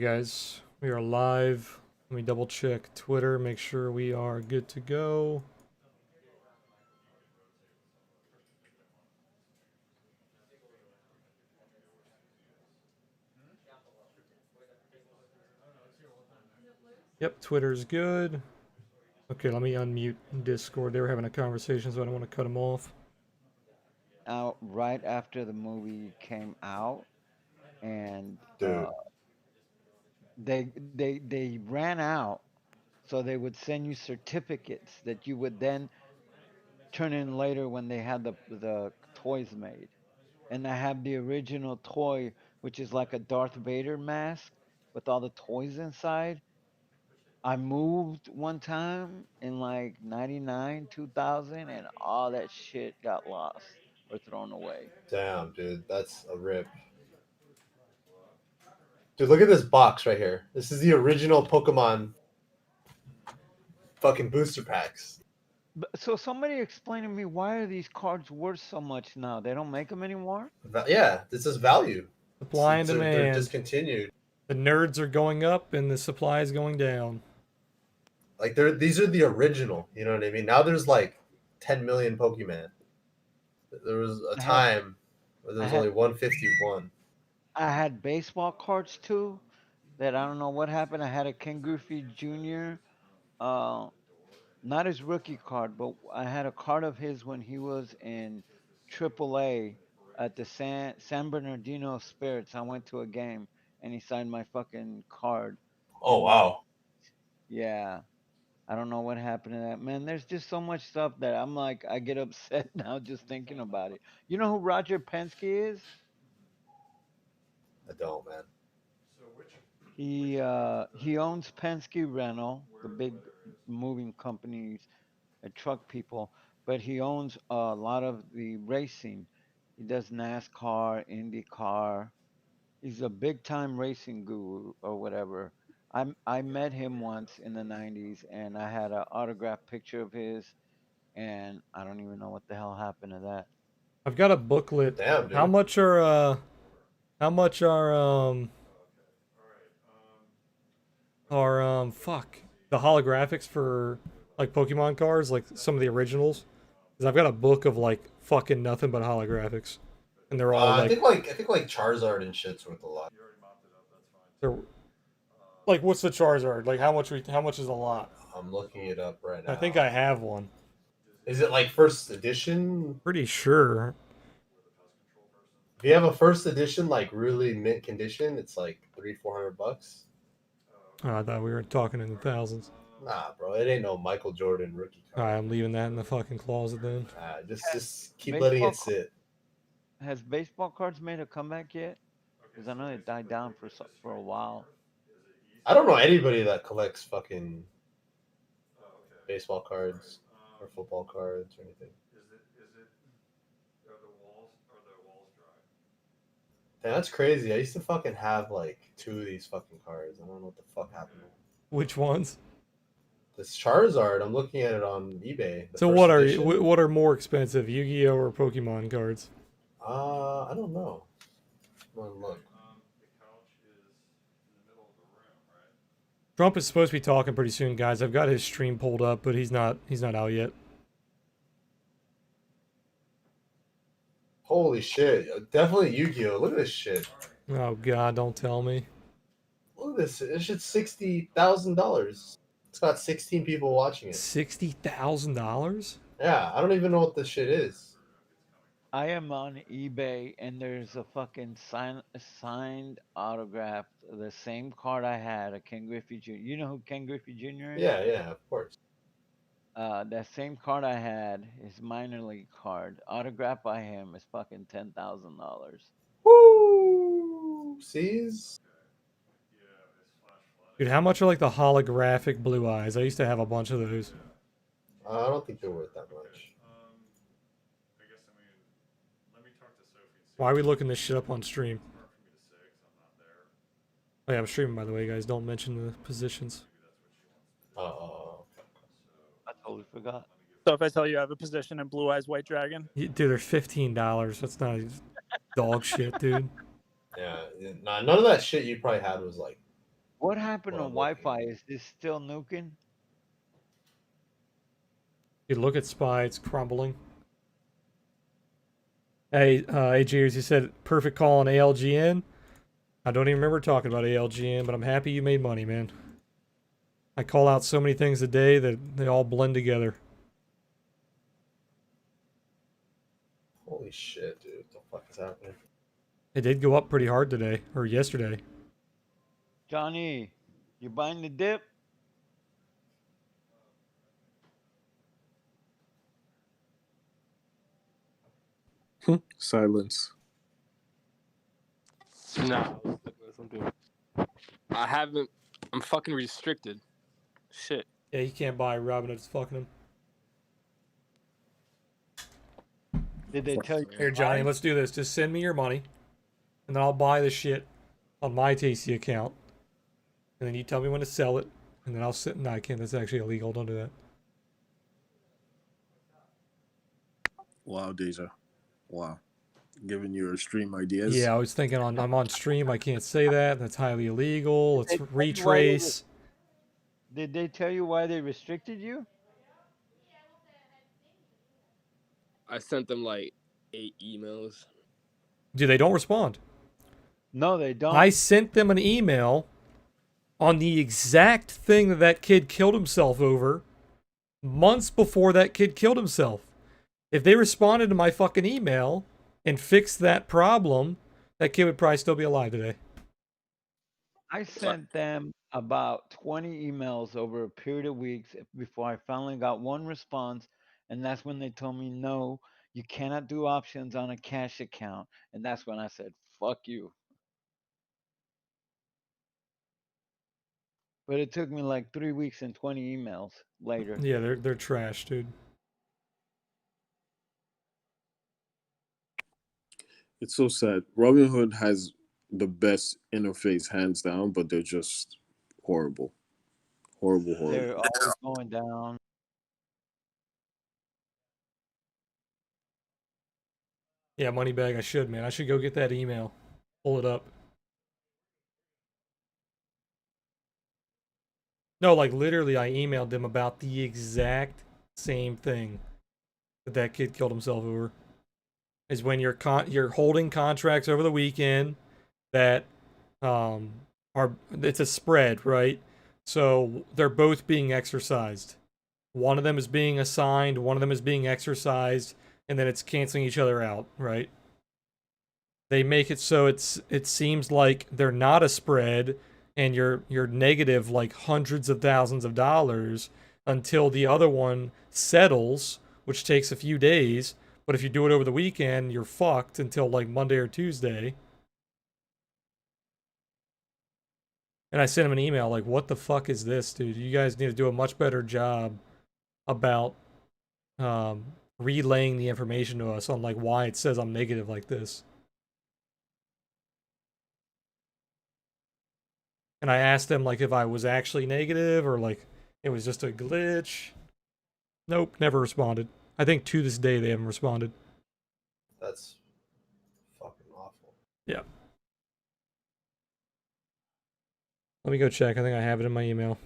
Guys, we are live. Let me double check Twitter, make sure we are good to go. Yep, Twitter's good. Okay, let me unmute Discord. They were having a conversation, so I don't want to cut them off. Out right after the movie came out, and Dude. they ran out, so they would send you certificates that you would then turn in later when they had the toys made. And I have the original toy, which is like a Darth Vader mask with all the toys inside. I moved one time in like 99, 2000, and all that shit got lost or thrown away. Damn, dude, that's a rip. Dude, look at this box right here. This is the original Pokemon fucking booster packs. So somebody explain to me, why are these cards worth so much now? They don't make them anymore? Yeah, this is value. Supply and They're demand. discontinued. The nerds are going up and the supply is going down. Like these are the original. You know what I mean? Now there's like 10 million Pokemon. There was a time where there was only 151. I had baseball cards too. That I don't know what happened. I had a Ken Griffey Jr. Uh, not his rookie card, but I had a card of his when he was in AAA at the San Bernardino Spirits. I went to a game and he signed my fucking card. Oh And wow. yeah, I don't know what happened to that. Man, there's just so much stuff that I'm like, I get upset now just thinking about it. You know who Roger Penske is? I don't, man. He owns Penske Rental, the big moving companies and truck people, but he owns a lot of the racing. He does NASCAR, IndyCar. He's a big time racing guru or whatever. I met him once in the 90s and I had an autographed picture of his, and I don't even know what the hell happened to that. I've got a booklet. Damn, dude. How much are fuck the holographics for like Pokemon cards, like some of the originals? Because I've got a book of like fucking nothing but holographics, and they're all I think like Charizard and shit's worth a lot. they're like, what's the Charizard? Like, how much is a lot? I'm looking it up right now. I think I have one. Is it like first edition? Pretty sure. If you have a first edition, like really mint condition, it's like $300-400. Oh, I thought we were talking in the thousands. Nah, bro, it ain't no Michael Jordan rookie All card. right, I'm leaving that in the fucking closet then. Just keep letting it sit. Has baseball cards made a comeback yet? Because I know they died down for a while. I don't know anybody that collects fucking baseball cards or football cards or anything. Damn, that's crazy. I used to fucking have like 2 of these fucking cards. I don't know what the fuck happened. Which ones? This Charizard, I'm looking at it on eBay. So what are more expensive, Yu-Gi-Oh or Pokemon cards? I don't know. Look. Trump is supposed to be talking pretty soon, guys. I've got his stream pulled up, but he's not out yet. Holy shit. Definitely Yu-Gi-Oh! Look at this shit. Oh god, don't tell me. Look at this. This shit's $60,000. It's got 16 people watching it. $60,000? Yeah, I don't even know what this shit is. I am on eBay and there's a fucking signed autograph, the same card I had, a Ken Griffey Jr. You know who Ken Griffey Jr. is? Yeah, of course. That same card I had, his minor league card, autographed by him, is fucking $10,000. Woo! Sees? Dude, how much are like the holographic blue eyes? I used to have a bunch of those. I don't think they're worth that much. Why are we looking this shit up on stream? Oh yeah, I'm streaming, by the way, guys. Don't mention the positions. I totally forgot. So if I tell you I have a position in Blue Eyes White Dragon? Dude, they're $15. That's not dog shit, dude. Yeah, none of that shit you probably had was like What happened to Well, I'm looking. Wi-Fi? Is this still nuking? You look at SPY, it's crumbling. Hey, AGers, you said perfect call on ALGN. I don't even remember talking about ALGN, but I'm happy you made money, man. I call out so many things a day that they all blend together. Holy shit, dude! What the fuck is happening? It did go up pretty hard today, or yesterday. Johnny, you buying the dip? Silence. No, something. I haven't. I'm fucking restricted. Shit. Yeah, he can't buy. Robinhood's fucking him. Did they tell you? Here, Johnny, why? let's do this. Just send me your money, and then I'll buy the shit on my TC account. And then you tell me when to sell it, and then I'll sit. No, I can't. That's actually illegal. Don't do that. Wow, Deja. Wow. Giving you extreme ideas. Yeah, I was thinking I'm on stream. I can't say that. That's highly illegal. Let's Did they tell you why they retrace. Did they tell you why they restricted you? I sent them like 8 emails. Dude, they don't respond. No, they don't. I sent them an email on the exact thing that that kid killed himself over months before that kid killed himself. If they responded to my fucking email and fixed that problem, that kid would probably still be alive today. I sent them about 20 emails over a period of weeks before I finally got one response, and that's when they told me, no, you cannot do options on a cash account. And that's when I said, fuck you. But it took me like 3 weeks and 20 emails later. Yeah, they're trash, dude. It's so sad. Robinhood has the best interface, hands down, but they're just horrible. Horrible. They're always going down. Yeah, Moneybag, I should, man. I should go get that email. Pull it up. No, like literally, I emailed them about the exact same thing that that kid killed himself over. Is when you're holding contracts over the weekend that are it's a spread, right? So they're both being exercised. One of them is being assigned, one of them is being exercised, and then it's canceling each other out, right? They make it so it seems like they're not a spread and you're negative like hundreds of thousands of dollars until the other one settles, which takes a few days. But if you do it over the weekend, you're fucked until like Monday or Tuesday. And I sent him an email like, what the fuck is this, dude? You guys need to do a much better job about relaying the information to us on like why it says I'm negative like this. And I asked them like if I was actually negative or like it was just a glitch. Nope, never responded. I think to this day they haven't responded. That's fucking awful. Yeah. Let me go check. I think I have it in my email.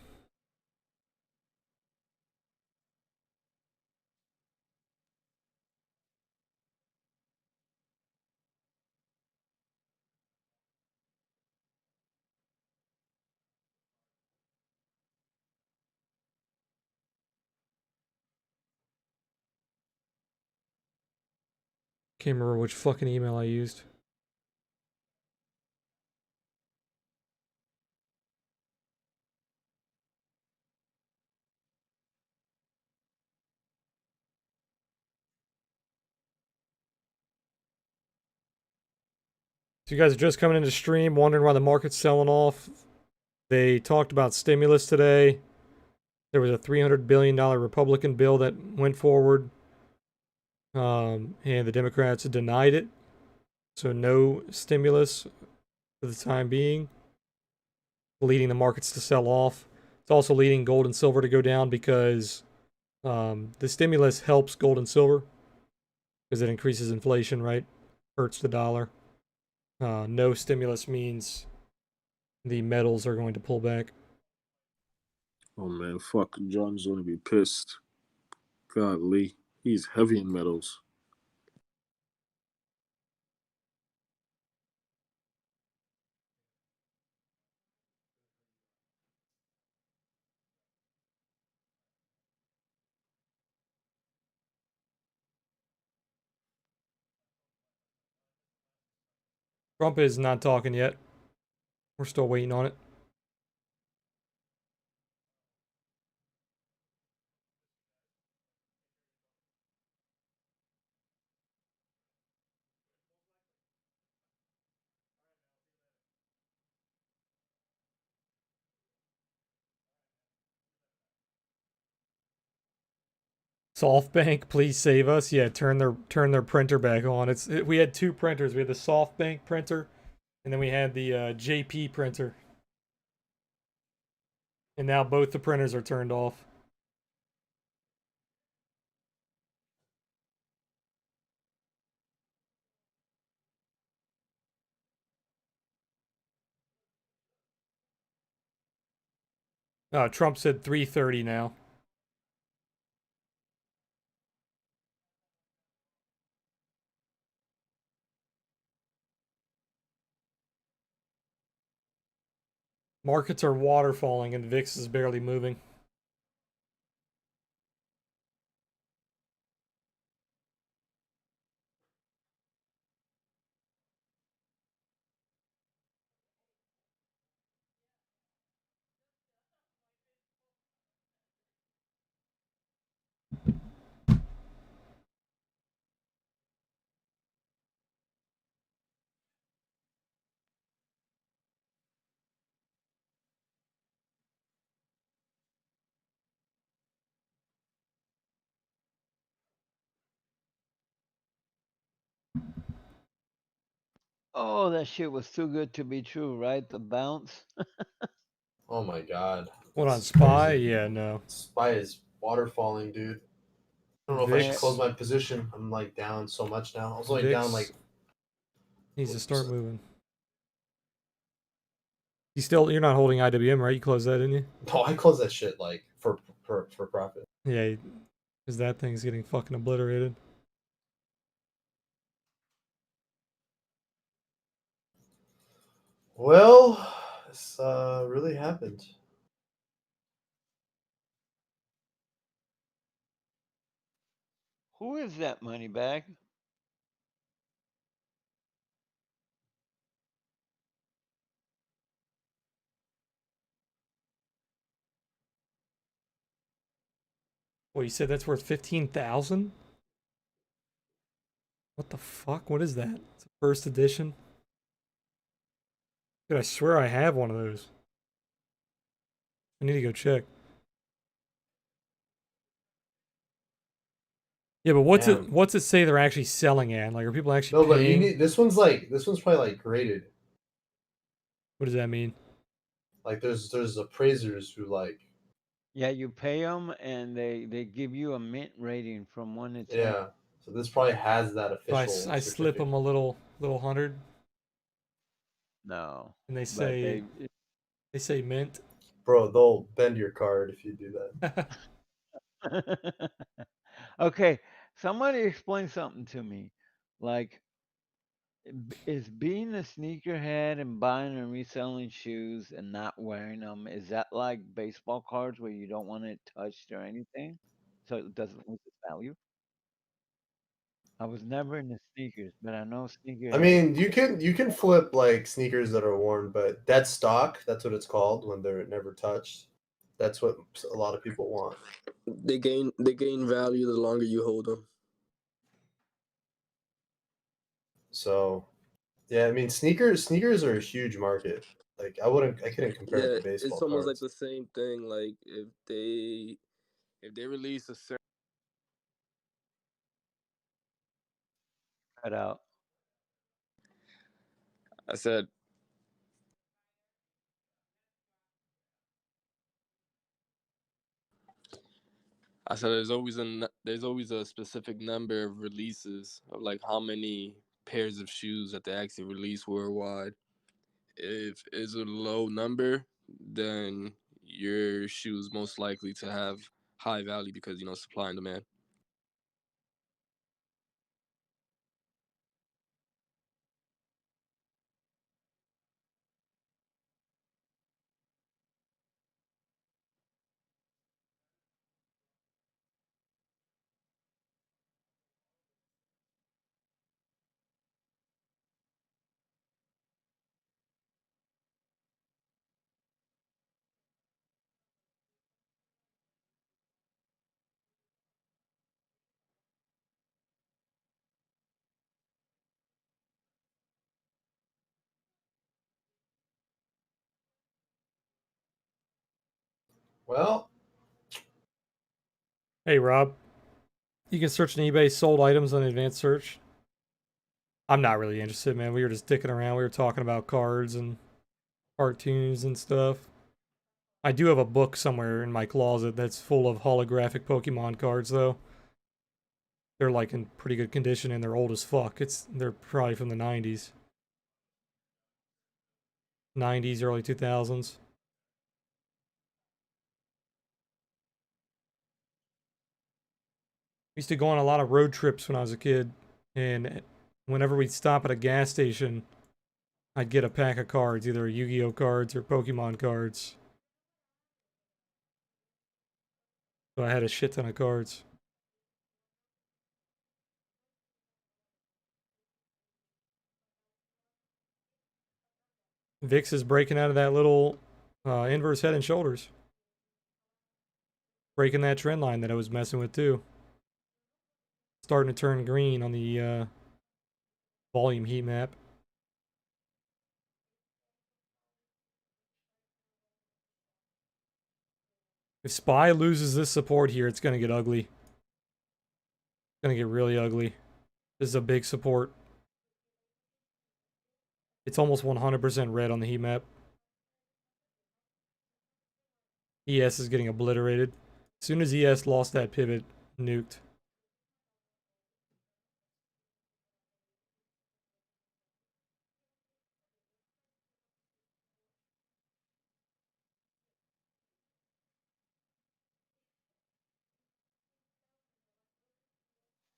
Can't remember which fucking email I used. So you guys are just coming into stream, wondering why the market's selling off. They talked about stimulus today. There was a $300 billion Republican bill that went forward. And the Democrats denied it. So no stimulus for the time being, leading the markets to sell off. It's also leading gold and silver to go down because the stimulus helps gold and silver because it increases inflation, right? Hurts the dollar. No stimulus means the metals are going to pull back. Oh man, fuck. John's gonna be pissed. Godly. He's heavy in metals. Trump is not talking yet. We're still waiting on it. SoftBank, please save us. Yeah, turn their printer back on. We had two printers. We had the SoftBank printer, and then we had the JP printer. And now both the printers are turned off. Trump said 3:30 now. Markets are waterfalling and VIX is barely moving. Oh, that shit was too good to be true, right? The bounce. Oh my god. What on This is SPY? crazy. Yeah, no. SPY is waterfalling, dude. I don't know if I should VIX. close my position. I'm like down so much now. I was only down like. VIX needs to start moving. You're not holding IWM, right? You closed that, didn't you? No, I closed that shit like for profit. Yeah, because that thing's getting fucking obliterated. Well, this really happened. Who is that money bag? Well, you said that's worth 15,000? What the fuck? What is that? It's a first edition? Dude, I swear I have one of those. I need to go check. Yeah, but what's it say they're actually selling at? Like, are people actually No, but you paying? need this one's probably like graded. What does that mean? Like there's appraisers who like. Yeah, you pay them and they give you a mint rating from 1 to 10. Yeah. So this probably has that So official. I slip them a little 100, No, and they but say mint. Bro, they'll bend your card if you do they. Okay, somebody explain something to me. Like, is being a sneakerhead and buying and reselling shoes and not wearing them, is that like baseball cards where you don't want it touched or anything? So it doesn't lose its value? I was never into sneakers, but I know I sneakerheads. mean, you can flip like sneakers that are worn, but dead stock, that's what it's called when they're never touched. That's what a lot of people want. They gain value the longer you hold them. So, yeah, I mean, sneakers are a huge market. Like I couldn't compare it Yeah, to baseball it's almost like cards. the same thing. Like if they release a certain, Cut out. I said there's always a specific number of releases of like how many pairs of shoes that they actually release worldwide. if it's a low number, then your shoe's most likely to have high value because supply and demand. Well, Hey, Rob. You can search on eBay sold items on advanced search. I'm not really interested, man. We were just dicking around. We were talking about cards and cartoons and stuff. I do have a book somewhere in my closet that's full of holographic Pokemon cards, though. They're like in pretty good condition and they're old as fuck. They're probably from the 90s. 90s, early 2000s. I used to go on a lot of road trips when I was a kid, and whenever we'd stop at a gas station, I'd get a pack of cards, either Yu-Gi-Oh cards or Pokemon cards. So I had a shit ton of cards. Vix is breaking out of that little inverse head and shoulders. Breaking that trend line that I was messing with too. Starting to turn green on the volume heat map. If SPY loses this support here, it's going to get ugly. It's going to get really ugly. This is a big support. It's almost 100% red on the heat map. ES is getting obliterated. As soon as ES lost that pivot, nuked.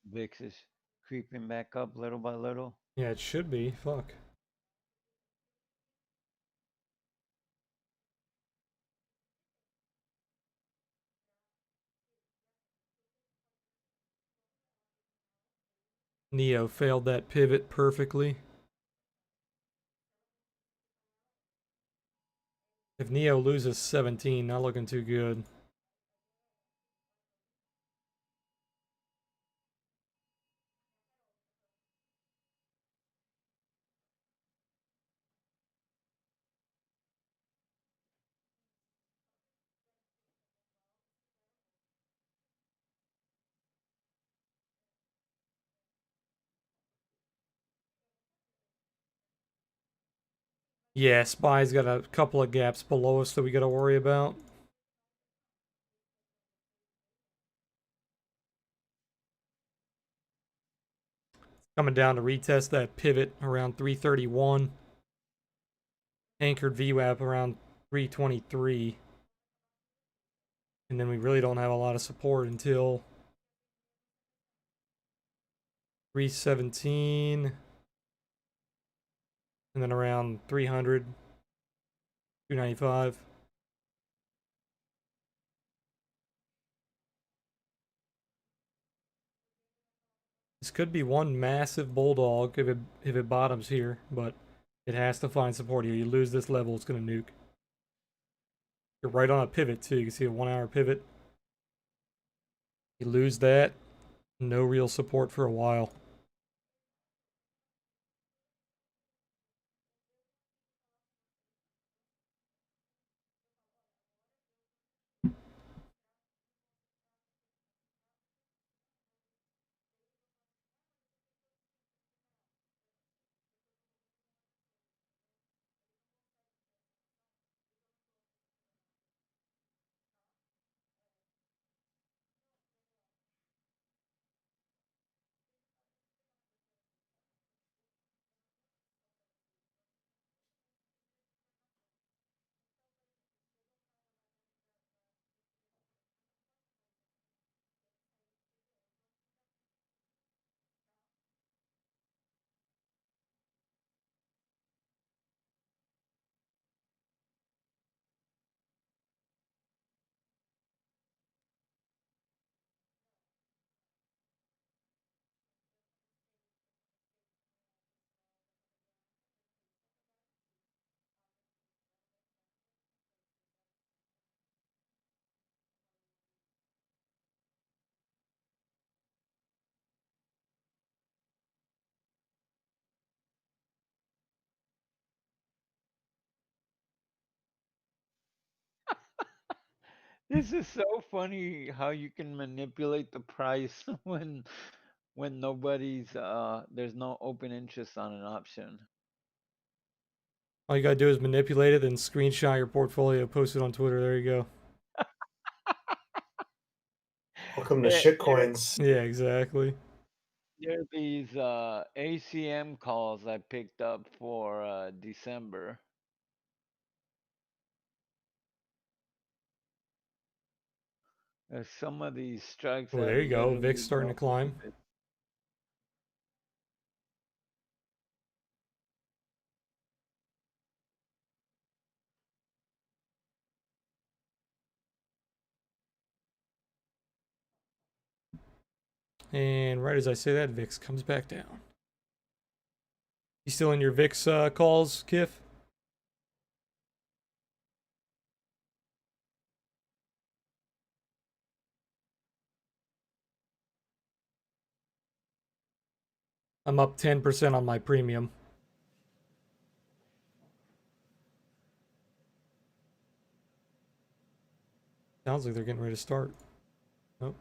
VIX is creeping back up little by little. Yeah, it should be. Fuck. Neo failed that pivot perfectly. If Neo loses 17, not looking too good. Yeah, SPY's got a couple of gaps below us that we gotta worry about. Coming down to retest that pivot around 331. Anchored VWAP around 323. And then we really don't have a lot of support until 317. And then around 300. 295. This could be one massive bulldog if it bottoms here, but it has to find support here. You lose this level, it's gonna nuke. You're right on a pivot too. You can see a 1 hour pivot. You lose that, no real support for a while. This is so funny how you can manipulate the price when nobody's there's no open interest on an option. All you gotta do is manipulate it, then screenshot your portfolio, post it on Twitter. There you go. Welcome to There, shitcoins. Yeah, exactly. there are these ACM calls I picked up for December. Some of these strikes Oh, have there you go. literally VIX starting to no climb. movement. And right as I say that, VIX comes back down. You still in your VIX calls, Kiff? I'm up 10% on my premium. Sounds like they're getting ready to start. Nope.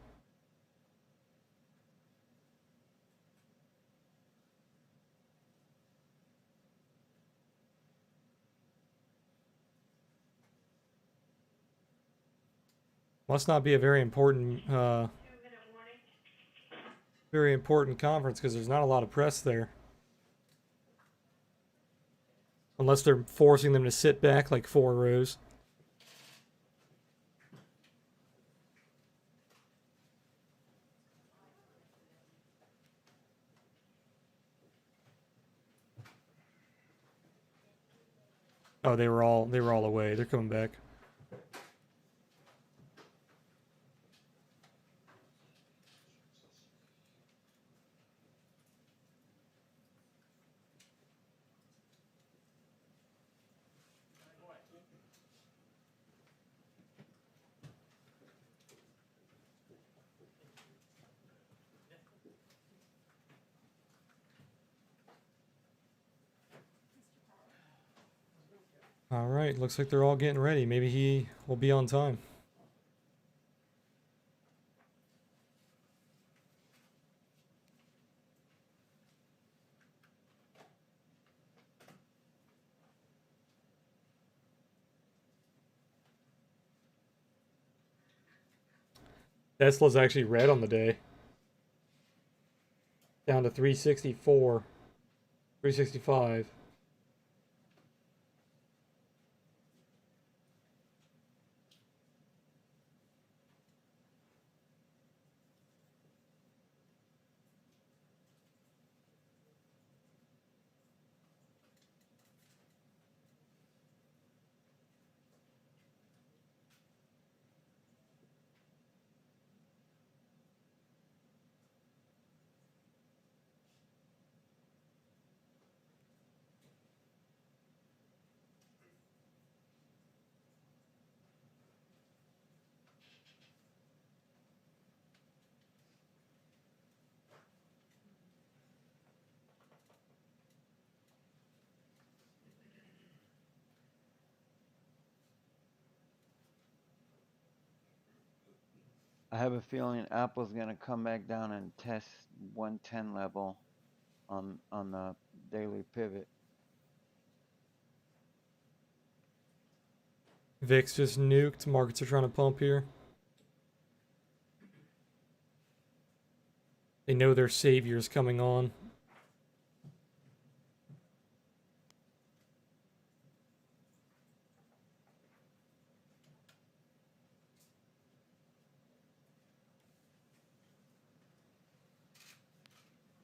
Must not be a very important conference because there's not a lot of press there. Unless they're forcing them to sit back like 4 rows. Oh, they were all away. They're coming back. All right, looks like they're all getting ready. Maybe he will be on time. Tesla's actually red on the day. Down to 364, 365. I have a feeling Apple's gonna come back down and test 110 level on the daily pivot. VIX just nuked. Markets are trying to pump here. They know their savior's coming on.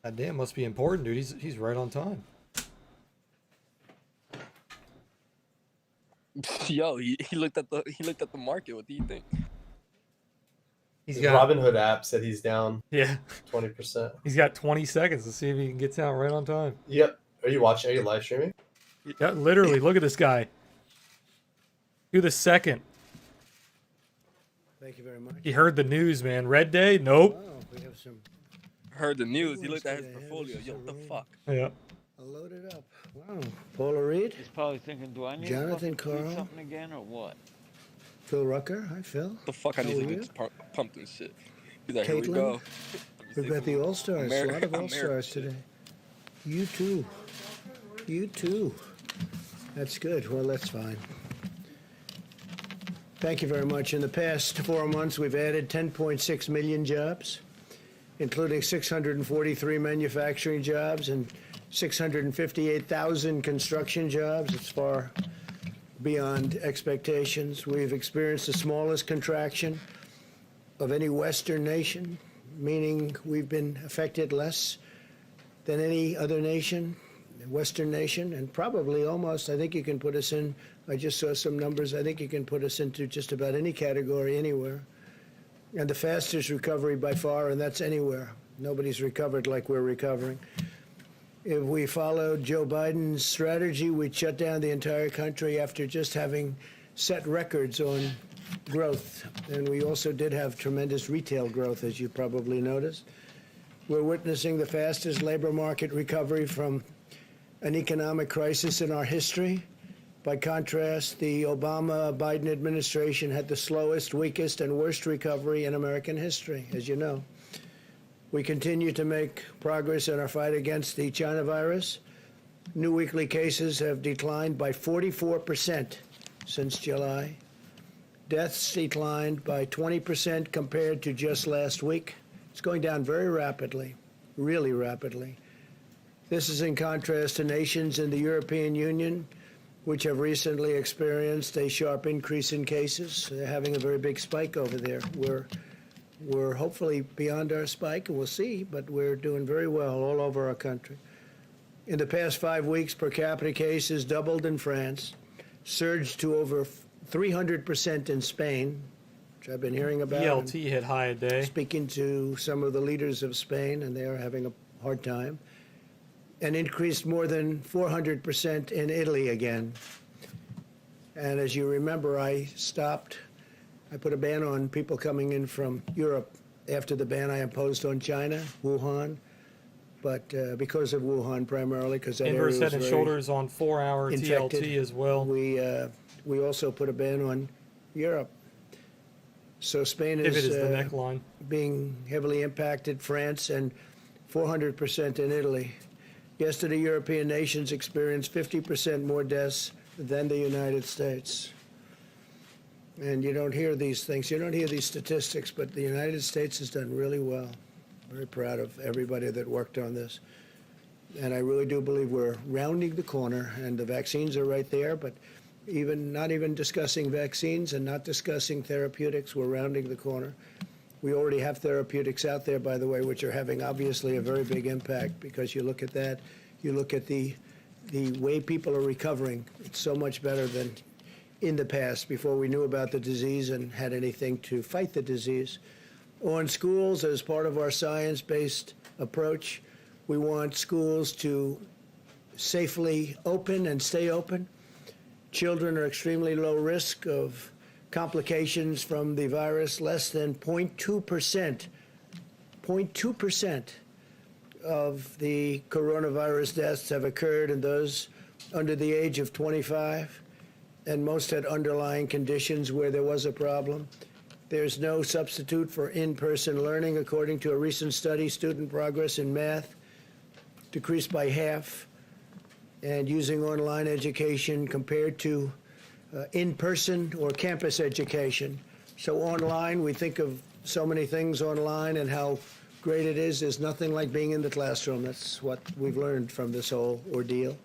God damn, must be important, dude. He's right on time. Yo, he looked at the market. What do you think? He's His got Robinhood app said he's down yeah. 20%. He's got 20 seconds to see if he can get out right on time. Yep. Are you watching? Are you live streaming? Yeah, literally, look at this guy. Do the second. Thank you very much. He heard the news, man. Red day? Nope. Wow, we have some. Heard the news. He Good looked at his ones today. portfolio. This is Yo, a what the room. fuck? Yeah. I'll load it up. Wow. Paula Reed, He's probably thinking, do I need Jonathan to fucking tweet Carl. something again or what? Phil Rucker. Hi, Phil. The fuck I How need are to do you? this pumpkin shit. He's like, here we Caitlin? go. We've got the All-Stars. A lot of American All-Stars shit. today. You too. You too. That's good. Well, that's fine. Thank you very much. In the past 4 months, we've added 10.6 million jobs, including 643 manufacturing jobs and 658,000 construction jobs. It's far beyond expectations. We've experienced the smallest contraction of any Western nation, meaning we've been affected less than any other nation, Western nation, and probably almost, I think you can put us in, I just saw some numbers, I think you can put us into just about any category anywhere. And the fastest recovery by far, and that's anywhere. Nobody's recovered like we're recovering. If we followed Joe Biden's strategy, we'd shut down the entire country after just having set records on growth. And we also did have tremendous retail growth, as you probably noticed. We're witnessing the fastest labor market recovery from an economic crisis in our history. By contrast, the Obama-Biden administration had the slowest, weakest, and worst recovery in American history, as you know. We continue to make progress in our fight against the China virus. New weekly cases have declined by 44% since July. Deaths declined by 20% compared to just last week. It's going down very rapidly, really rapidly. This is in contrast to nations in the European Union, which have recently experienced a sharp increase in cases. They're having a very big spike over there. We're hopefully beyond our spike, and we'll see, but we're doing very well all over our country. In the past 5 weeks, per capita cases doubled in France, surged to over 300% in Spain, which I've been hearing about. ELT hit high a day. Speaking to some of the leaders of Spain, and they are having a hard time, and increased more than 400% in Italy again. And as you remember, I put a ban on people coming in from Europe after the ban I imposed on China, Wuhan, but because of Wuhan primarily, because that area Inverse was head and very shoulders on 4-hour infected. TLT as well. We also put a ban on Europe. So Spain If it is is the neckline. being heavily impacted, France, and 400% in Italy. Yesterday, European nations experienced 50% more deaths than the United States. And you don't hear these things, you don't hear these statistics, but the United States has done really well. Very proud of everybody that worked on this. And I really do believe we're rounding the corner, and the vaccines are right there, but not even discussing vaccines and not discussing therapeutics, we're rounding the corner. We already have therapeutics out there, by the way, which are having obviously a very big impact, because you look at that, you look at the way people are recovering, it's so much better than in the past, before we knew about the disease and had anything to fight the disease. On schools, as part of our science-based approach, we want schools to safely open and stay open. Children are extremely low risk of complications from the virus. Less than 0.2% of the coronavirus deaths have occurred in those under the age of 25. And most had underlying conditions where there was a problem. There's no substitute for in-person learning. According to a recent study, student progress in math decreased by half, and using online education compared to in-person or campus education. So online, we think of so many things online and how great it is. There's nothing like being in the classroom. That's what we've learned from this whole ordeal.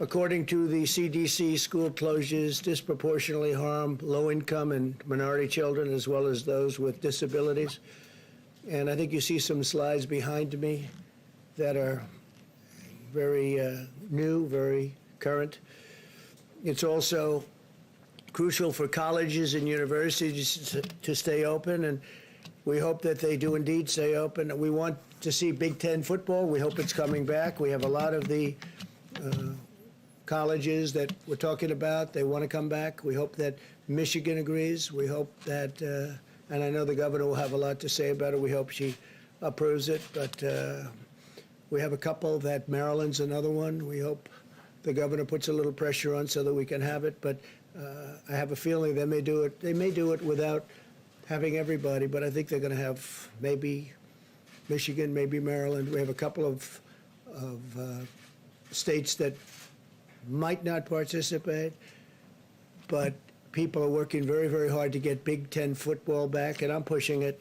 According to the CDC, school closures disproportionately harm low-income and minority children, as well as those with disabilities. And I think you see some slides behind me that are very new, very current. It's also crucial for colleges and universities to stay open, and we hope that they do indeed stay open. We want to see Big Ten football. We hope it's coming back. We have a lot of the colleges that we're talking about, they want to come back. We hope that Michigan agrees. We hope that, and I know the governor will have a lot to say about it. We hope she approves it, but we have a couple that Maryland's another one. We hope the governor puts a little pressure on so that we can have it. But I have a feeling they may do it. They may do it without having everybody, but I think they're going to have maybe Michigan, maybe Maryland. We have a couple of states that might not participate, but people are working very, very hard to get Big Ten football back, and I'm pushing it.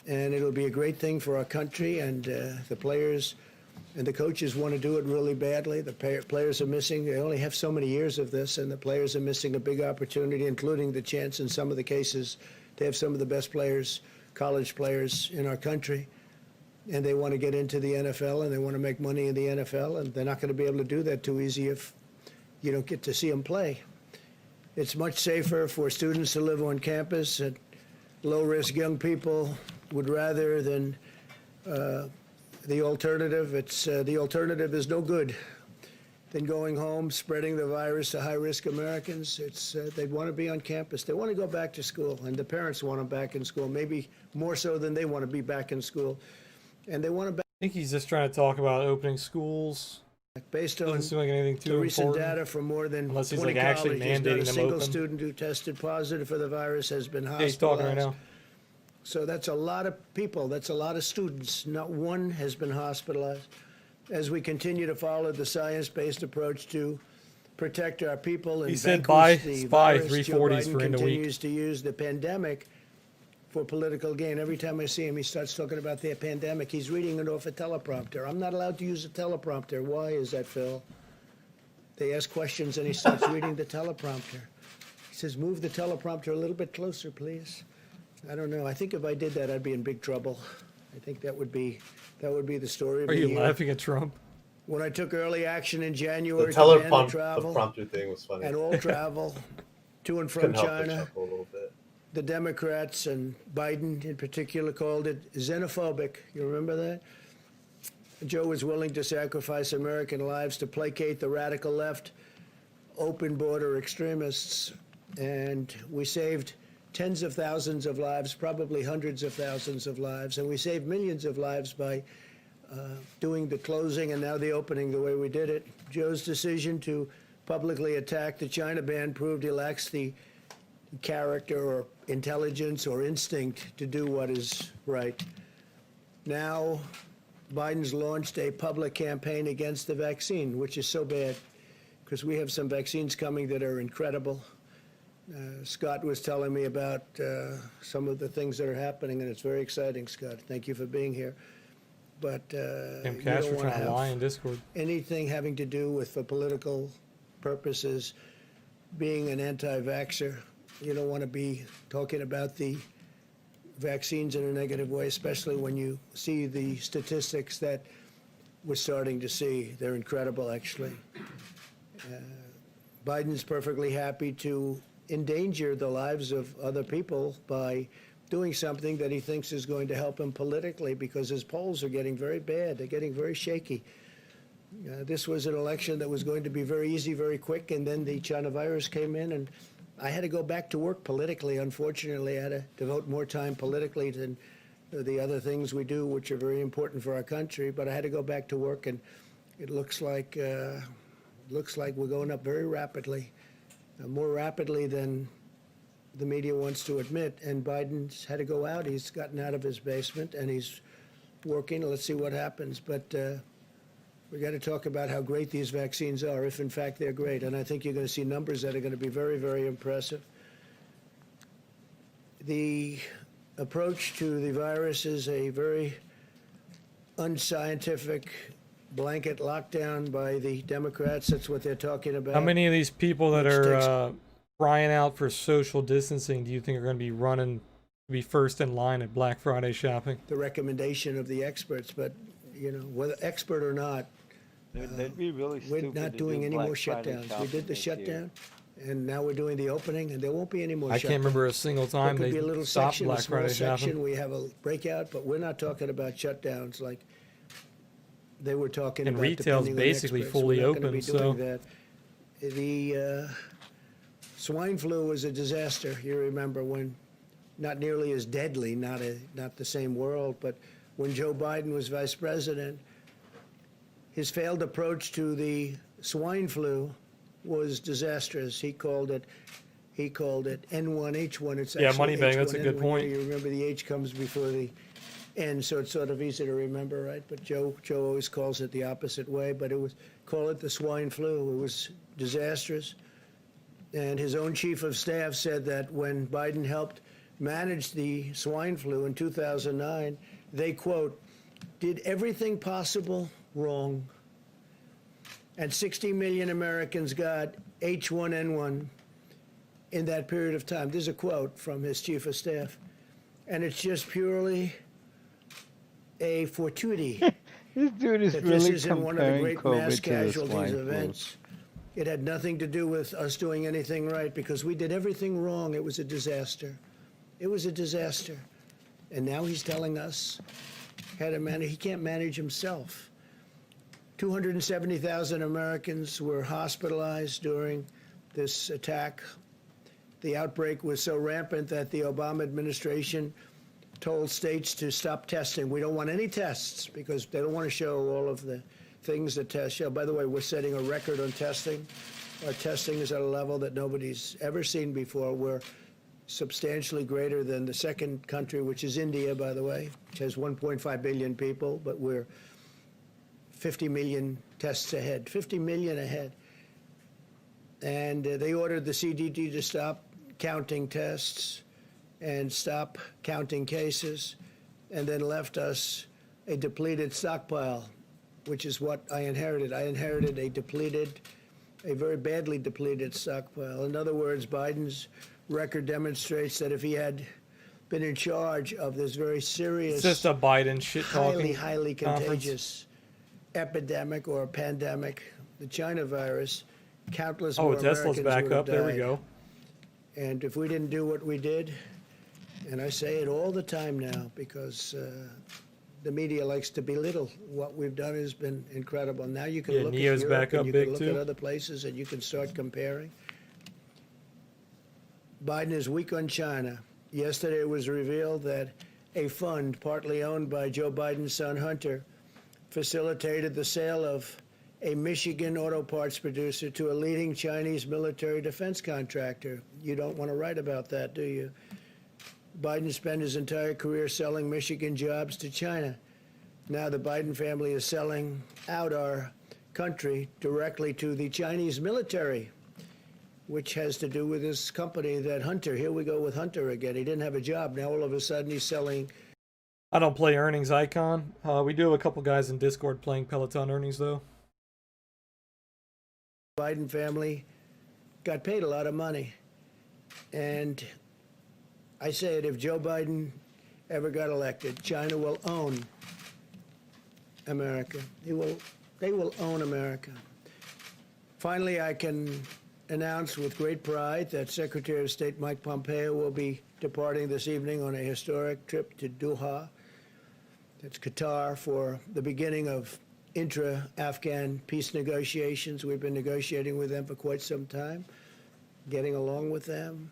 And it'll be a great thing for our country, and the players and the coaches want to do it really badly. The players are missing. They only have so many years of this, and the players are missing a big opportunity, including the chance in some of the cases to have some of the best players, college players in our country. And they want to get into the NFL, and they want to make money in the NFL, and they're not going to be able to do that too easy if you don't get to see them play. It's much safer for students to live on campus, and low-risk young people would rather than the alternative. It's the alternative is no good than going home, spreading the virus to high-risk Americans. It's they'd want to be on campus. They want to go back to school, and the parents want them back in school, maybe more so than they want to be back in school. And they want to I think he's just trying to talk about opening schools. based on Doesn't seem like anything the too recent important. data from more than Unless he's, 20 like, actually colleges, not a mandating them single open. student who tested positive for the virus has been Yeah, he's talking right hospitalized. now. So that's a lot of people. That's a lot of students. Not one has been hospitalized. As we continue to follow the science-based approach to protect our people and He said vanquish buy the SPY virus, 340s Joe Biden for end of week. continues to use the pandemic for political gain. Every time I see him, he starts talking about the pandemic. He's reading it off a teleprompter. I'm not allowed to use a teleprompter. Why is that, Phil? They ask questions and he starts reading the teleprompter. He says, move the teleprompter a little bit closer, please. I don't know. I think if I did that, I'd be in big trouble. I think that would be the story of Are the you year. laughing at Trump? When I took early action in The January to ban the teleprompter travel prompter thing was funny. and all travel to and from Couldn't help but China, chuckle a little bit. the Democrats and Biden in particular called it xenophobic. You remember that? Joe was willing to sacrifice American lives to placate the radical left, open border extremists, and we saved tens of thousands of lives, probably hundreds of thousands of lives, and we saved millions of lives by doing the closing and now the opening the way we did it. Joe's decision to publicly attack the China ban proved he lacks the character or intelligence or instinct to do what is right. Now, Biden's launched a public campaign against the vaccine, which is so bad because we have some vaccines coming that are incredible. Scott was telling me about some of the things that are happening, and it's very exciting, Scott. Thank you for being here. But Tim you Cash don't for want to trying to lie in have Discord. anything having to do with, for political purposes, being an anti-vaxxer. You don't want to be talking about the vaccines in a negative way, especially when you see the statistics that we're starting to see. They're incredible, actually. Biden's perfectly happy to endanger the lives of other people by doing something that he thinks is going to help him politically because his polls are getting very bad. They're getting very shaky. This was an election that was going to be very easy, very quick, and then the China virus came in, and I had to go back to work politically. Unfortunately, I had to devote more time politically than the other things we do, which are very important for our country. But I had to go back to work, and it looks like we're going up very rapidly, more rapidly than the media wants to admit. And Biden's had to go out. He's gotten out of his basement, and he's working. Let's see what happens. But we got to talk about how great these vaccines are, if in fact they're great. And I think you're going to see numbers that are going to be very, very impressive. The approach to the virus is a very unscientific blanket lockdown by the Democrats. That's what they're talking about. How many of these people that Which takes- are crying out for social distancing do you think are going to be running to be first in line at Black Friday shopping? The recommendation of the experts, but you know, whether expert or not, They'd be really we're stupid not to doing do any Black more Friday shutdowns. We shopping did the this year. shutdown, and now we're doing the opening, and there won't be any more I shutdowns. can't remember a single There time could they be a little stopped section, a Black small Friday section. shopping. We have a breakout, but we're not talking about shutdowns like they were talking And about. retail's depending on basically experts. fully We're not gonna open, be so- doing that. The swine flu was a disaster. You remember when, not nearly as deadly, not the same world, but when Joe Biden was vice president, his failed approach to the swine flu was disastrous. He called it He called it N1, H1. It's Yeah, actually Moneybag, H1, that's a good N1. point. You remember the H comes before the N, so it's sort of easy to remember, right? But Joe always calls it the opposite way. But call it the swine flu. It was disastrous. And his own chief of staff said that when Biden helped manage the swine flu in 2009, they, quote, did everything possible wrong. And 60 million Americans got H1N1 in that period of time. There's a quote from his chief of staff. And it's just purely a fortuity This dude is that really this isn't one of the comparing great mass COVID to the casualties swine flu. events. It had nothing to do with us doing anything right because we did everything wrong. It was a disaster. It was a disaster. And now he's telling us how to manage. He can't manage himself. 270,000 Americans were hospitalized during this attack. The outbreak was so rampant that the Obama administration told states to stop testing. We don't want any tests because they don't want to show all of the things that tests show. By the way, we're setting a record on testing. Our testing is at a level that nobody's ever seen before. We're substantially greater than the second country, which is India, by the way, which has 1.5 billion people, but we're 50 million tests ahead, 50 million ahead. And they ordered the CDC to stop counting tests and stop counting cases, and then left us a depleted stockpile, which is what I inherited. I inherited a very badly depleted stockpile. In other words, Biden's record demonstrates that if he had been in charge of this very serious, It's just a Biden shit talking. highly conference. contagious epidemic or pandemic, the China virus, countless Oh, more Tesla's Americans back would have up. There we died. go. And if we didn't do what we did, and I say it all the time now because the media likes to belittle what we've done has been incredible. Now you can Yeah, look NIO's at Europe back and up you big can look too. at other places and you can start comparing. Biden is weak on China. Yesterday it was revealed that a fund partly owned by Joe Biden's son Hunter facilitated the sale of a Michigan auto parts producer to a leading Chinese military defense contractor. You don't want to write about that, do you? Biden spent his entire career selling Michigan jobs to China. Now the Biden family is selling out our country directly to the Chinese military, which has to do with this company that Hunter, here we go with Hunter again. He didn't have a job. Now all of a sudden he's selling. I don't play earnings icon. We do have a couple guys in Discord playing Peloton earnings though. Biden family got paid a lot of money. And I say it, if Joe Biden ever got elected, China will own America. They will own America. Finally, I can announce with great pride that Secretary of State Mike Pompeo will be departing this evening on a historic trip to Doha. That's Qatar for the beginning of intra-Afghan peace negotiations. We've been negotiating with them for quite some time, getting along with them.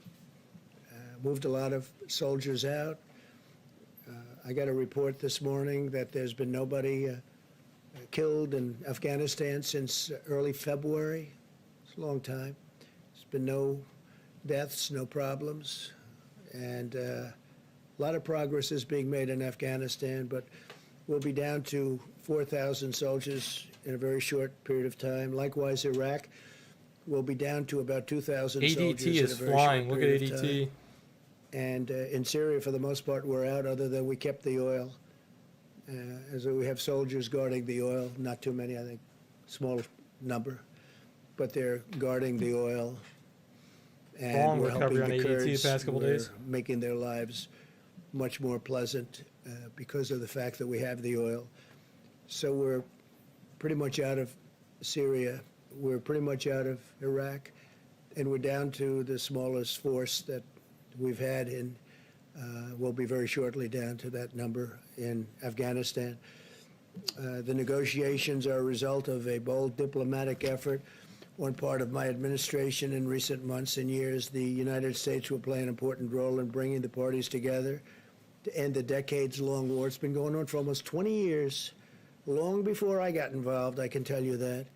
Moved a lot of soldiers out. I got a report this morning that there's been nobody killed in Afghanistan since early February. It's a long time. There's been no deaths, no problems, and a lot of progress is being made in Afghanistan, but we'll be down to 4,000 soldiers in a very short period of time. Likewise, Iraq will be down to about 2,000 soldiers ADT in a is very flying. short Look at period of ADT. time. And in Syria, for the most part, we're out, other than we kept the oil. As we have soldiers guarding the oil, not too many, I think, small number, but they're guarding the oil. And Strong we're helping recovery the on ADT the Kurds. past couple We're days. making their lives much more pleasant because of the fact that we have the oil. So we're pretty much out of Syria. We're pretty much out of Iraq. And we're down to the smallest force that we've had in, we'll be very shortly down to that number in Afghanistan. The negotiations are a result of a bold diplomatic effort on part of my administration in recent months and years. The United States will play an important role in bringing the parties together to end the decades-long war. It's been going on for almost 20 years, long before I got involved, I can tell you that.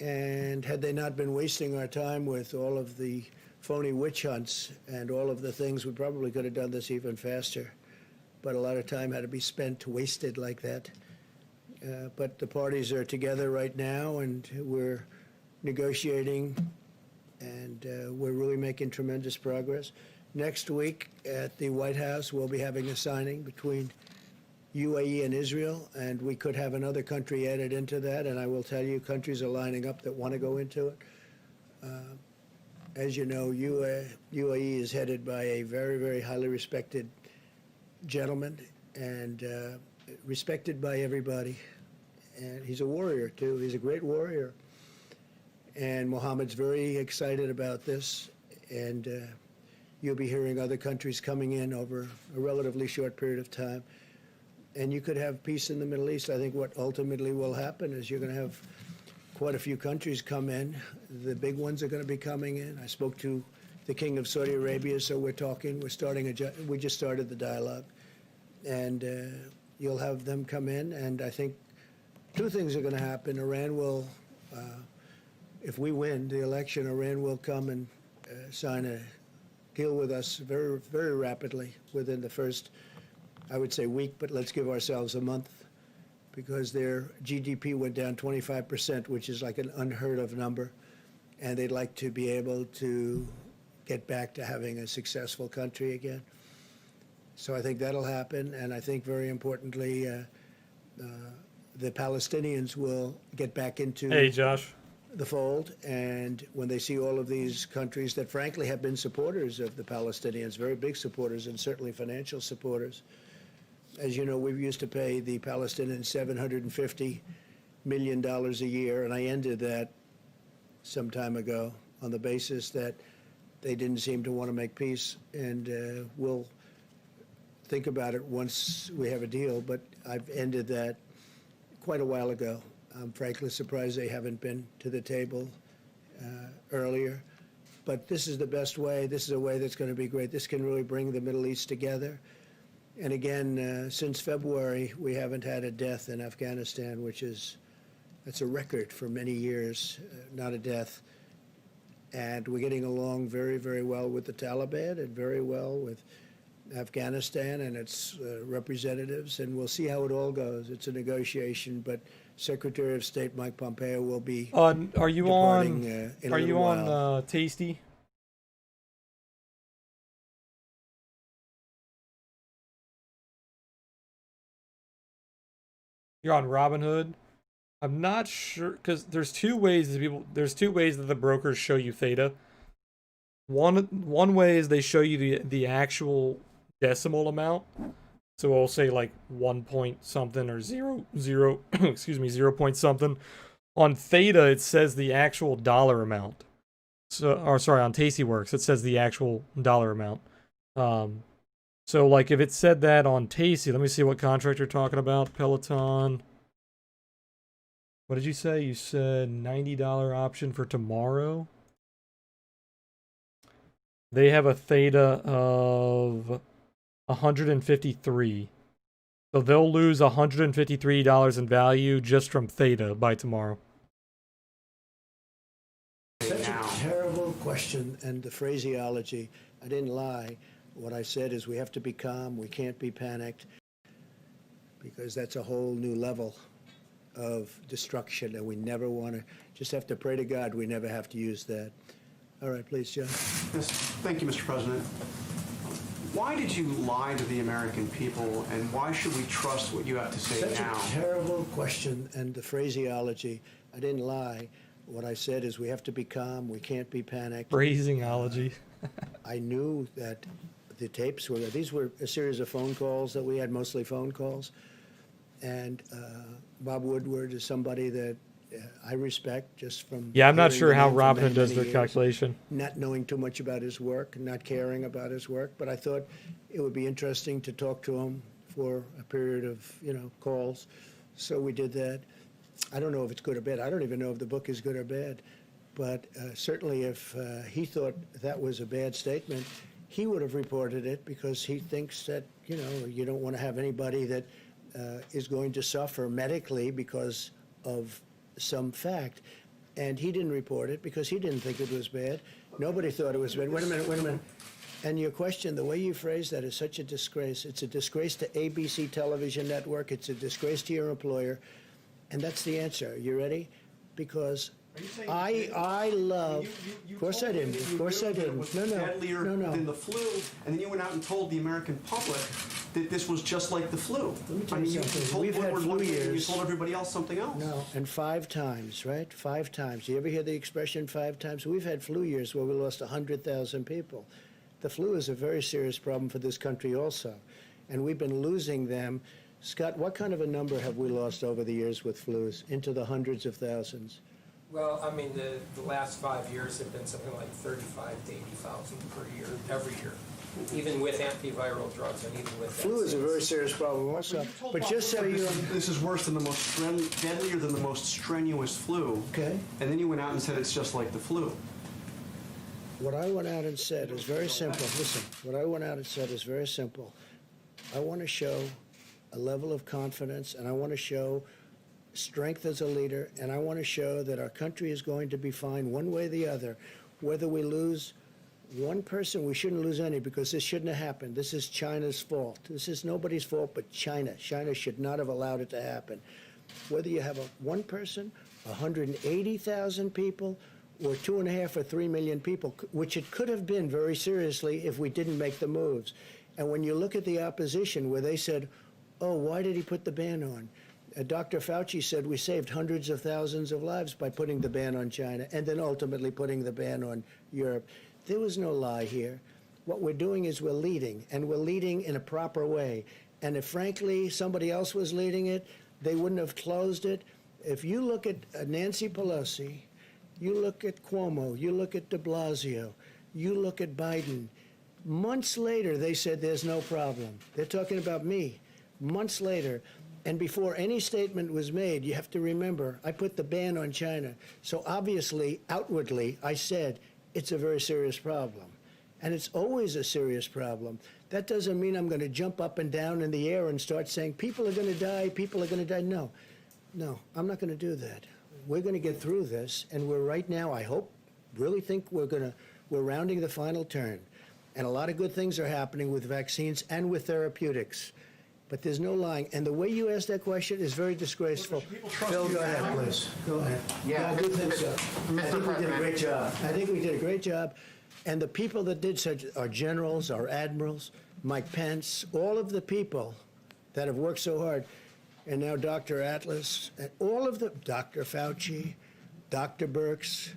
And had they not been wasting our time with all of the phony witch hunts and all of the things. We probably could have done this even faster, but a lot of time had to be spent, wasted like that. But the parties are together right now, and we're negotiating, and we're really making tremendous progress. Next week at the White House, we'll be having a signing between UAE and Israel, and we could have another country added into that, and I will tell you, countries are lining up that want to go into it. As you know, UAE is headed by a very, very highly respected gentleman, and respected by everybody. And he's a warrior, too. He's a great warrior. And Mohammed's very excited about this, and you'll be hearing other countries coming in over a relatively short period of time. And you could have peace in the Middle East. I think what ultimately will happen is you're going to have quite a few countries come in. The big ones are going to be coming in. I spoke to the King of Saudi Arabia, so we're talking. We just started the dialogue. And you'll have them come in, and I think two things are going to happen. Iran will, if we win the election, Iran will come and sign a deal with us very, very rapidly within the first, I would say, week, but let's give ourselves a month, because their GDP went down 25%, which is like an unheard of number, and they'd like to be able to get back to having a successful country again. So I think that'll happen, and I think very importantly, the Palestinians will get back into Hey, Josh. the fold, and when they see all of these countries that frankly have been supporters of the Palestinians, very big supporters and certainly financial supporters. As you know, we used to pay the Palestinians $750 million a year, and I ended that some time ago on the basis that they didn't seem to want to make peace, and we'll think about it once we have a deal, but I've ended that quite a while ago. I'm frankly surprised they haven't been to the table earlier, but this is the best way. This is a way that's going to be great. This can really bring the Middle East together. And again, since February, we haven't had a death in Afghanistan, that's a record for many years, not a death. And we're getting along very, very well with the Taliban and very well with Afghanistan and its representatives, and we'll see how it all goes. It's a negotiation, but Secretary of State Mike Pompeo will be Are you departing, on? in a Are you little on while. Tasty? You're on Robinhood. I'm not sure, because there's two ways that the brokers show you theta. One way is they show you the actual decimal amount. So we'll say like 1 point something or 0 excuse me, 0 point something. On theta it says the actual dollar amount. On Tastyworks it says the actual dollar amount. So like if it said that on Tasty, let me see what contract you're talking about. Peloton. What did you say? You said $90 option for tomorrow. They have a theta of 153. So they'll lose $153 in value just from theta by tomorrow. Such a terrible question, and the phraseology, I didn't lie. What I said is we have to be calm, we can't be panicked, because that's a whole new level of destruction, and we never want to, just have to pray to God we never have to use that. All right, please, John. Yes, thank you, Mr. President. Why did you lie to the American people, and why should we trust what you have to say Such now? a terrible question, and the phraseology, I didn't lie. What I said is we have to be calm, we can't be panicked. Phraseology. I knew that the tapes these were a series of phone calls that we had, mostly phone calls. And Bob Woodward is somebody that I respect just from. Yeah, I'm not hearing sure the how name for Robinhood many, does many their years, calculation. not knowing too much about his work, not caring about his work. But I thought it would be interesting to talk to him for a period of, calls. So we did that. I don't know if it's good or bad. I don't even know if the book is good or bad. But certainly if he thought that was a bad statement, he would have reported it, because he thinks that, you don't want to have anybody that is going to suffer medically because of some fact. And he didn't report it because he didn't think it was bad. Nobody thought it was bad. Wait a minute. And your question, the way you phrase that is such a disgrace. It's a disgrace to ABC television network. It's a disgrace to your employer. And that's the answer. You ready? Because I love. Of course I didn't. Of course I didn't. Was deadlier than the flu, and then you went out and told the American public that this was just like the flu. Let me tell I mean, you you something. told We've had Woodward flu one thing and you years. told everybody else something else. No, and 5 times, right? 5 times. You ever hear the expression 5 times? We've had flu years where we lost 100,000 people. The flu is a very serious problem for this country also, and we've been losing them. Scott, what kind of a number have we lost over the years with flus? Into the hundreds of thousands. Well, I mean, the last 5 years have been something like 35 to 80,000 per year, every year, even with antiviral drugs and even with Flu is a very serious problem also. But just so you this is worse than the most deadlier than the most strenuous flu. okay. And then you went out and said it's just like the flu. What I went out and said is very simple. Listen, what I went out and said is very simple. I want to show a level of confidence, and I want to show strength as a leader, and I want to show that our country is going to be fine one way or the other. Whether we lose one person, we shouldn't lose any, because this shouldn't have happened. This is China's fault. This is nobody's fault but China. China should not have allowed it to happen. Whether you have one person, 180,000 people, or 2.5 or 3 million people, which it could have been very seriously if we didn't make the moves. And when you look at the opposition, where they said, oh, why did he put the ban on? Dr. Fauci said we saved hundreds of thousands of lives by putting the ban on China and then ultimately putting the ban on Europe. There was no lie here. What we're doing is we're leading, and we're leading in a proper way. And if, frankly, somebody else was leading it, they wouldn't have closed it. If you look at Nancy Pelosi, you look at Cuomo, you look at de Blasio, you look at Biden, months later they said there's no problem. They're talking about me. Months later, and before any statement was made, you have to remember, I put the ban on China. So obviously, outwardly, I said it's a very serious problem. And it's always a serious problem. That doesn't mean I'm going to jump up and down in the air and start saying, people are going to die, people are going to die. No, I'm not going to do that. We're going to get through this, and we're right now, I hope, really think we're rounding the final turn. And a lot of good things are happening with vaccines and with therapeutics. But there's no lying. And the way you asked that question is very disgraceful. Phil, go ahead, please. Go ahead. Yeah, I do think so. Mr. I think we did a President. great job. I think we did a great job. And the people that did such, our generals, our admirals, Mike Pence, all of the people that have worked so hard, and now Dr. Atlas, and all of them, Dr. Fauci, Dr. Birx,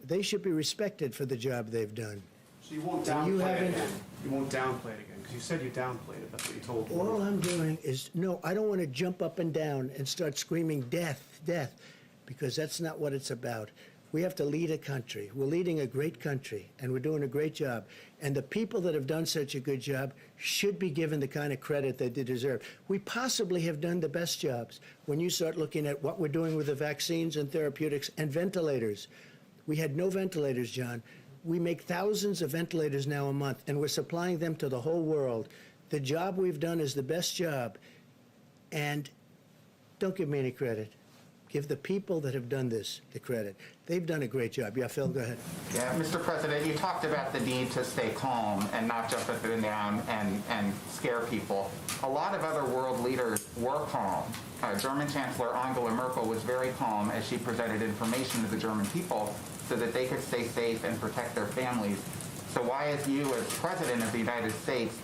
they should be respected for the job they've done. So you won't And you downplay it haven't- again. You won't downplay it again, because you said you downplayed it. That's what you told me. All I'm doing is, no, I don't want to jump up and down and start screaming death, death, because that's not what it's about. We have to lead a country. We're leading a great country, and we're doing a great job. And the people that have done such a good job should be given the kind of credit that they deserve. We possibly have done the best jobs when you start looking at what we're doing with the vaccines and therapeutics and ventilators. We had no ventilators, John. We make thousands of ventilators now a month, and we're supplying them to the whole world. The job we've done is the best job. And don't give me any credit. Give the people that have done this the credit. They've done a great job. Yeah, Phil, go ahead. Yeah, Mr. President, you talked about the need to stay calm and not jump up and down and scare people. A lot of other world leaders were calm. German Chancellor Angela Merkel was very calm as she presented information to the German people so that they could stay safe and protect their families. So why, as you, as President of the United States,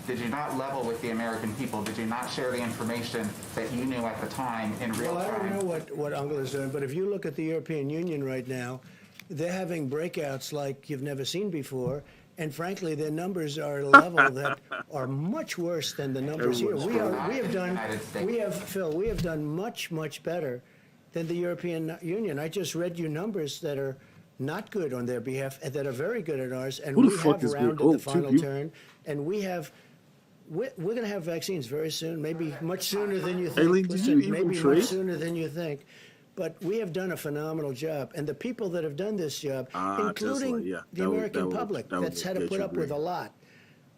did you not level with the American people? Did you not share the information that you knew at the time in real Well, I time? don't know what Angela's doing, but if you look at the European Union right now, they're having breakouts like you've never seen before. And frankly, their numbers are at a level that are much worse than the numbers here. We have done much, much better than the European Union. I just read you numbers that are not good on their behalf and that are very good on ours. And Who the we fuck have is rounded good? Oh, the final you- turn. And we're going to have vaccines very soon, maybe much sooner than you think. Aileen, did you even maybe trade? much sooner than you think. But we have done a phenomenal job. And the people that have done this job, including Tesla, yeah. the American public, that's had to put up with a lot.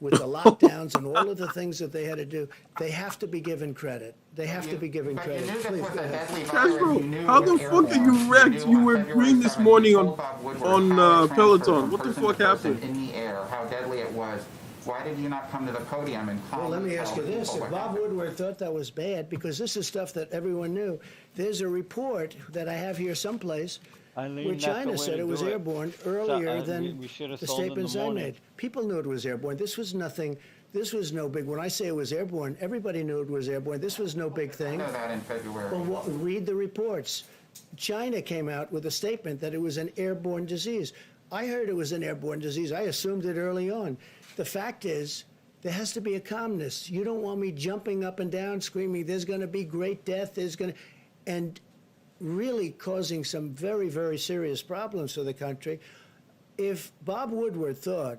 with the lockdowns and all of the things that they had to do, they have to be given credit. They have to be given But credit. you knew this Please, was go a ahead. deadly Castro, virus. You knew how it the was fuck are airborne. you wrecked? knew You on were February green this 7th, morning you on told Bob Woodward on how it transferred Peloton. from What the person fuck to person happened? in the air, how deadly it was. Why did you not come to the podium and Well, let me ask you this. people If what Bob happened? Woodward thought that was bad, because this is stuff that everyone knew, there's a report that I have here someplace Eileen, where that's the China way said to it was do it. airborne earlier we than should have the sold in the statements I morning. made. People knew it was airborne. This was nothing. This was no big. When I say it was airborne, everybody knew it was airborne. This was no big I thing. know that in February. Well, read the reports. China came out with a statement that it was an airborne disease. I heard it was an airborne disease. I assumed it early on. The fact is, there has to be a calmness. You don't want me jumping up and down, screaming, there's going to be great death, and really causing some very, very serious problems for the country. If Bob Woodward thought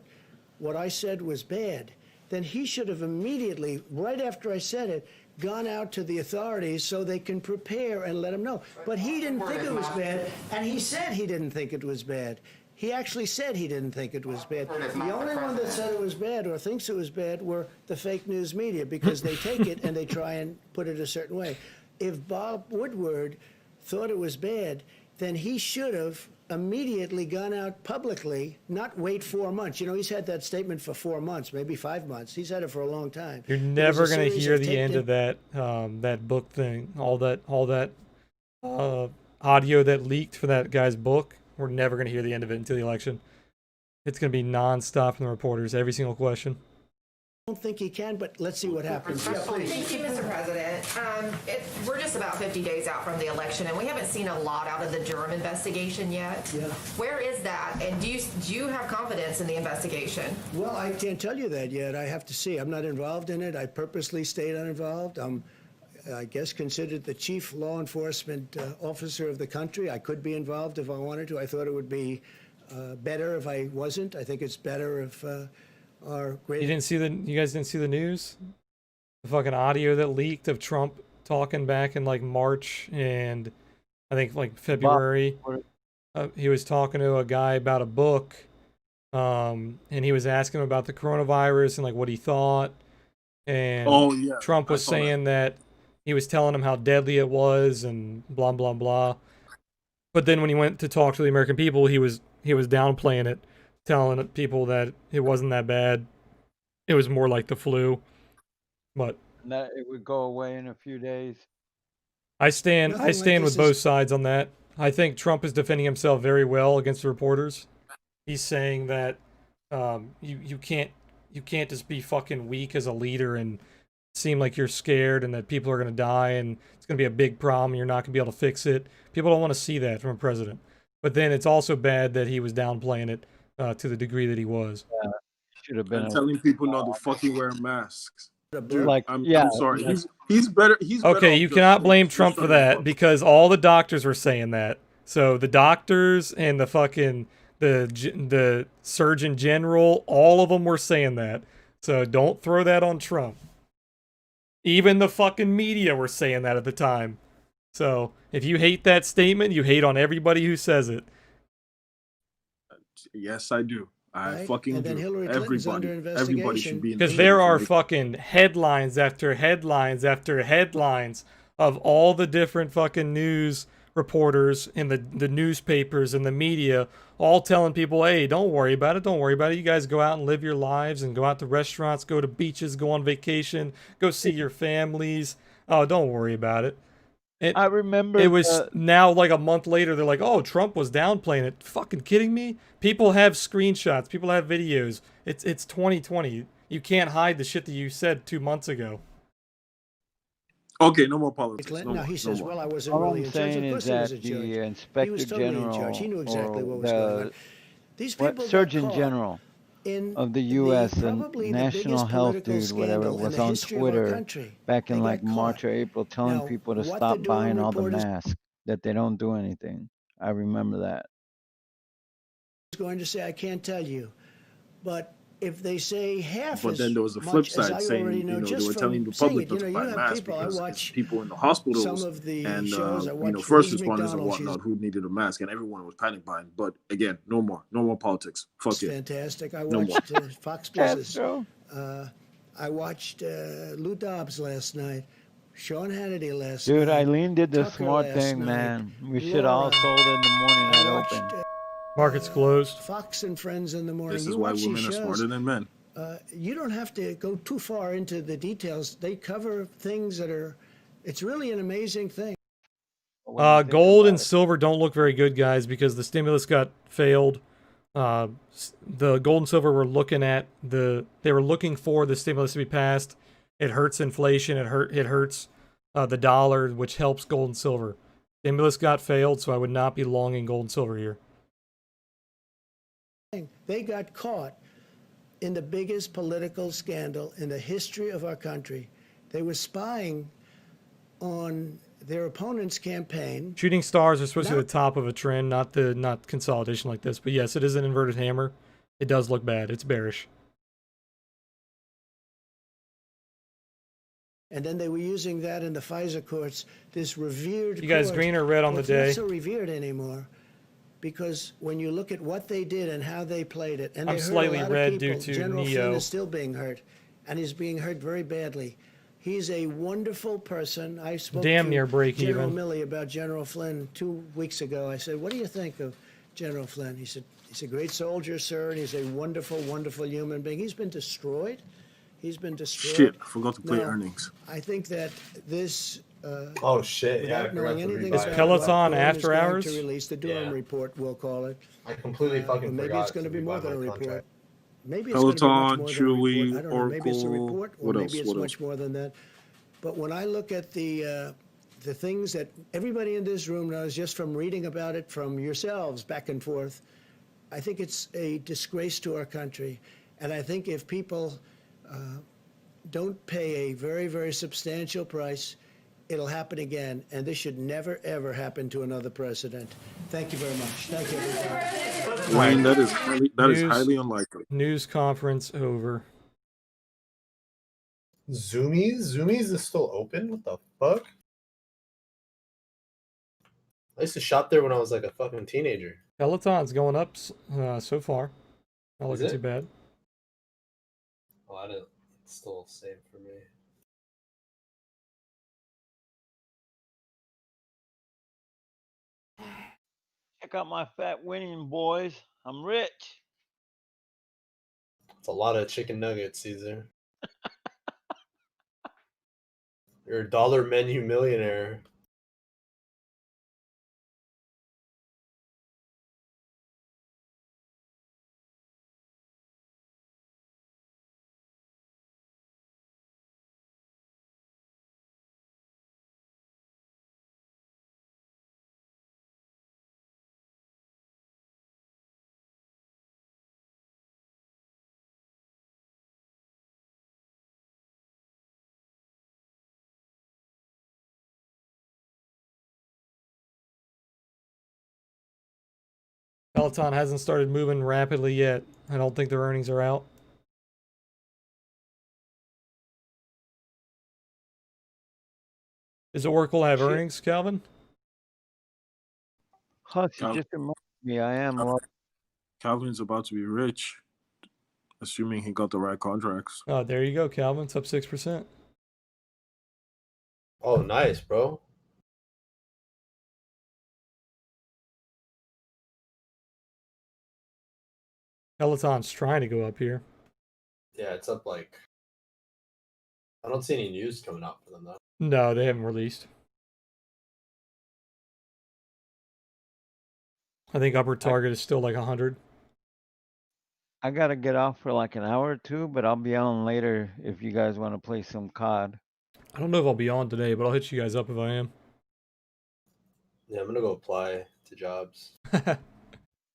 what I said was bad, then he should have immediately, right after I said it, gone out to the authorities so they can prepare and let them know. But he didn't think it was bad, and he said he didn't think it was bad. He actually said he didn't think it was bad. The only one that said it was bad or thinks it was bad were the fake news media, because they take it and they try and put it a certain way. If Bob Woodward thought it was bad, then he should have immediately gone out publicly, not wait 4 months. You know, he's had that statement for 4 months, maybe 5 months. He's had it for a long time. You're There was never a going to series hear of the end taped-in- of that book thing. All that audio that leaked for that guy's book. We're never going to hear the end of it until the election. It's going to be nonstop from the reporters, every single question. I don't think he can, but let's see what happens. Yeah, please. Thank you, Mr. President. We're just about 50 days out from the election, and we haven't seen a lot out of the Durham investigation yet. Yeah. Where is that? And do you have confidence in the investigation? Well, I can't tell you that yet. I have to see. I'm not involved in it. I purposely stayed uninvolved. I'm, I guess, considered the chief law enforcement officer of the country. I could be involved if I wanted to. I thought it would be better if I wasn't. I think it's better if our great... You guys didn't see the news? The fucking audio that leaked of Trump talking back in like March and I think like February. He was talking to a guy about a book, and he was asking him about the coronavirus and like what he thought. And Trump was saying that he was telling him how deadly it was and blah blah blah. But then when he went to talk to the American people, he was downplaying it, telling people that it wasn't that bad. It was more like the flu. But that it would go away in a few days. I stand with both sides on that. I think Trump is defending himself very well against the reporters. He's saying that you can't just be fucking weak as a leader and seem like you're scared and that people are going to die and it's going to be a big problem and you're not going to be able to fix it. People don't want to see that from a president. But then it's also bad that he was downplaying it to the degree that he was. Yeah, should have been and telling people not to fucking wear masks. Dude, like, I'm yeah, sorry. He's better. He's better okay. off You just cannot blame just Trump for shutting the that fuck because all the doctors were saying that. So the doctors and the fucking the Surgeon General, all of them were saying that. So don't throw that on Trump. Even the fucking media were saying that at the time. So if you hate that statement, you hate on everybody who says it. Yes, I do. I Right? fucking And then do. Hillary Clinton's under Everybody should be Because investigated. there are fucking headlines after headlines after headlines of all the different fucking news reporters in the newspapers and the media all telling people, hey, don't worry about it. Don't worry about it. You guys go out and live your lives and go out to restaurants, go to beaches, go on vacation, go see your families. Oh, don't worry about it. I remember it was now like a month later. They're like, "Oh, Trump was downplaying it." Fucking kidding me? People have screenshots. People have videos. It's 2020. You can't hide the shit that you said 2 months ago. Okay, no more politics. Clinton, No now more, he says, no more. "Well, I wasn't all really I'm in charge." saying Of is course, he was that a judge. the Inspector He was totally General in charge. He knew exactly or what was going on. These people got Surgeon caught General in of the U.S. and probably the National biggest Health political dude, whatever, scandal in was the on history of our Twitter country. back in They like got March or caught. April telling Now, people to what the stop Durham buying all the reporters- masks, that they don't do anything. I remember that. was going to say, I can't tell you, but if they say half But as then there was a much flip as side I saying, already you know, they just were from telling the seeing public it, not to you buy have masks people. I because it's watch people in the hospitals some of the and shows. I you watch know, first Lizzie responders and McDonald. whatnot She's who needed a mask, and everyone was panic buying. But again, no more politics. Fuck it. fantastic. I No more. watched Fox Business. I watched Lou Dobbs last night, Sean Hannity last Dude, night. Eileen did the Tucker smart last thing, night, man. We should all Laura. sold in the morning I at watched open. Market's closed. Fox and Friends in the morning. This is You why watch women these are shows. smarter than men. You don't have to go too far into the details. They cover things that are. It's really an amazing thing. Gold and silver don't look very good, guys, because the stimulus got failed. The gold and silver were looking at they were looking for the stimulus to be passed. It hurts inflation. It hurts the dollar, which helps gold and silver. Stimulus got failed, so I would not be longing gold and silver here. They got caught in the biggest political scandal in the history of our country. They were spying on their opponent's campaign. Shooting stars are supposed to be the top of a trend, not consolidation like this. But yes, it is an inverted hammer. It does look bad. It's bearish. And then they were using that in the FISA courts, this revered You guys court. green or red on the It's day? not so revered anymore, because when you look at what they did and how they played it, and they I'm hurt slightly a lot red of due people. to General Neo. Flynn is still being hurt, and he's being hurt very badly. He's a wonderful person. I spoke Damn to near break General even. Milley about General Flynn 2 weeks ago. I said, "What do you think of General Flynn?" He said, "He's a great soldier, sir, and he's a wonderful, wonderful human being." He's been destroyed. He's been destroyed. Shit, I forgot to play No, earnings. I think that this. Oh shit! Yeah, I Without forgot knowing to anything rebuy Is it. about what Peloton Durham after is going hours? to release, the Durham Yeah. report, we'll call it. I completely fucking Maybe forgot it's going to be more rebuy than a my report. contract. Maybe it's going to be much Peloton, more than a report. Chewy, I don't know. Maybe it's a Oracle. report, or What maybe else? it's What much else? more than that. But when I look at the things that everybody in this room knows just from reading about it from yourselves back and forth, I think it's a disgrace to our country. And I think if people don't pay a very, very substantial price, it'll happen again. And this should never, ever happen to another president. Thank you very much. Thank you, everybody. I mean, that is News. highly unlikely. News conference over. Zoomies is still open? What the fuck? I used to shop there when I was like a fucking teenager. Peloton's going up so far. Not Is looking it? too bad. Oh, I didn't. It's still same for me. Check out my fat winning, boys. I'm rich. It's a lot of chicken nuggets, Caesar. You're a dollar menu millionaire. Peloton hasn't started moving rapidly yet. I don't think their earnings are out. Does Oracle have Shit. earnings, Calvin? Hush, you just reminded me I am. Well, Calvin's about to be rich, assuming he got the right contracts. Oh, there you go, Calvin. It's up 6%. Oh, nice, bro. Peloton's trying to go up here. Yeah, it's up like. I don't see any news coming out for them though. No, they haven't released. I think upper target is still like 100. I gotta get off for like an hour or two, but I'll be on later if you guys want to play some COD. I don't know if I'll be on today, but I'll hit you guys up if I am. Yeah, I'm gonna go apply to jobs.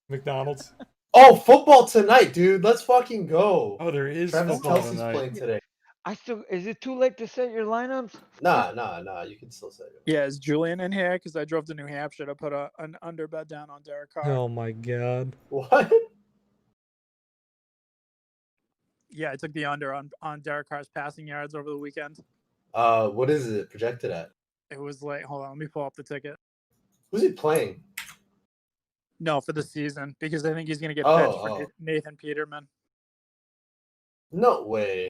McDonald's. Oh, football tonight, dude. Let's fucking go. Oh, there is Travis football Kelce's tonight. playing today. Is it too late to set your lineups? Nah. You can still say it. Yeah, is Julian in here? Because I drove to New Hampshire to put an under bet down on Derek Carr. Oh my god. What? Yeah, I took the under on Derek Carr's passing yards over the weekend. What is it projected at? It was like, hold on, let me pull up the ticket. Who's he playing? No, for the season, because I think he's going to get benched for Oh. Nathan Peterman. No way.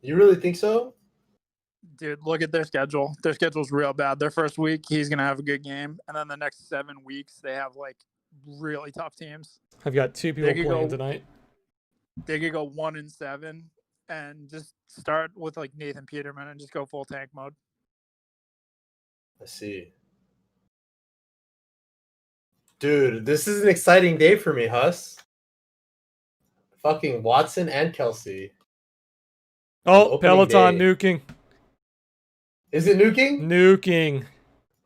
You really think so? Dude, look at their schedule. Their schedule's real bad. Their first week, he's gonna have a good game, and then the next 7 weeks, they have like really tough teams. I've got 2 people playing tonight. They could go 1-7 and just start with like Nathan Peterman and just go full tank mode. I see. Dude, this is an exciting day for me, Huss. Fucking Watson and Kelsey. Oh, Opening Peloton day. nuking. Is it nuking? Nuking.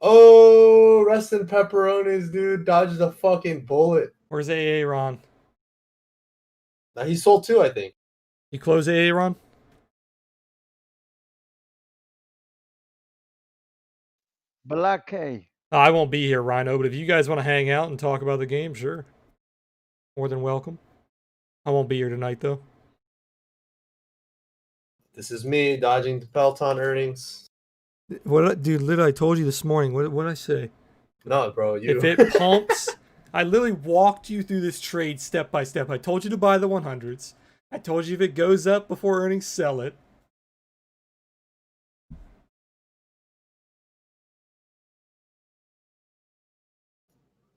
Oh, rest in pepperonis, dude. Dodges a fucking bullet. Where's AA Ron? Now he sold 2, I think. You close AA Ron? Black. I won't be here, Rhino, but if you guys want to hang out and talk about the game, sure. More than welcome. I won't be here tonight, though. This is me dodging the Peloton earnings. What, dude? Literally, I told you this morning. What did I say? No, bro. You. If it pumps, I literally walked you through this trade step by step. I told you to buy the 100s. I told you if it goes up before earnings, sell it.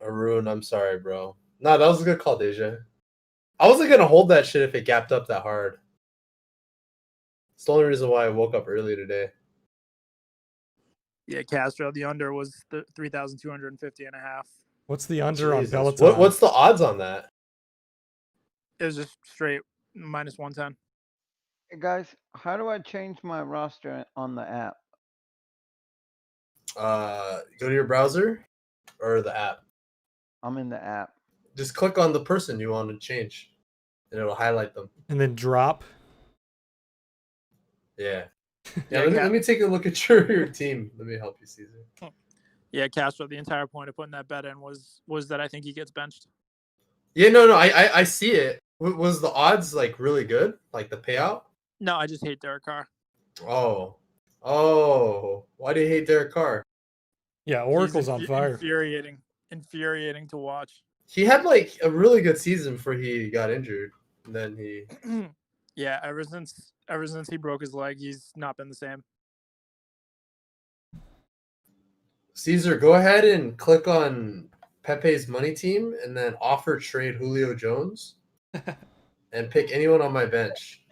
Arun, I'm sorry, bro. No, that was a good call, Deja. I wasn't gonna hold that shit if it gapped up that hard. It's the only reason why I woke up early today. Yeah, Castro, the under was 3,250.5. What's the under Jesus. on Peloton? What's the odds on that? It was just straight -110. Hey guys, how do I change my roster on the app? Go to your browser or the app. I'm in the app. Just click on the person you want to change, and it'll highlight them. And then drop. Yeah. Yeah, Let me take a look at your team. Let me help you, Caesar. Yeah, Castro, the entire point of putting that bet in was that I think he gets benched. Yeah, no, I see it. Was the odds like really good? Like the payout? No, I just hate Derek Carr. Oh, why do you hate Derek Carr? Yeah, Oracle's He's on fire. Infuriating to watch. He had like a really good season before he got injured, and then he. Yeah, ever since he broke his leg, he's not been the same. Caesar, go ahead and click on Pepe's money team, and then offer trade Julio Jones, and pick anyone on my bench.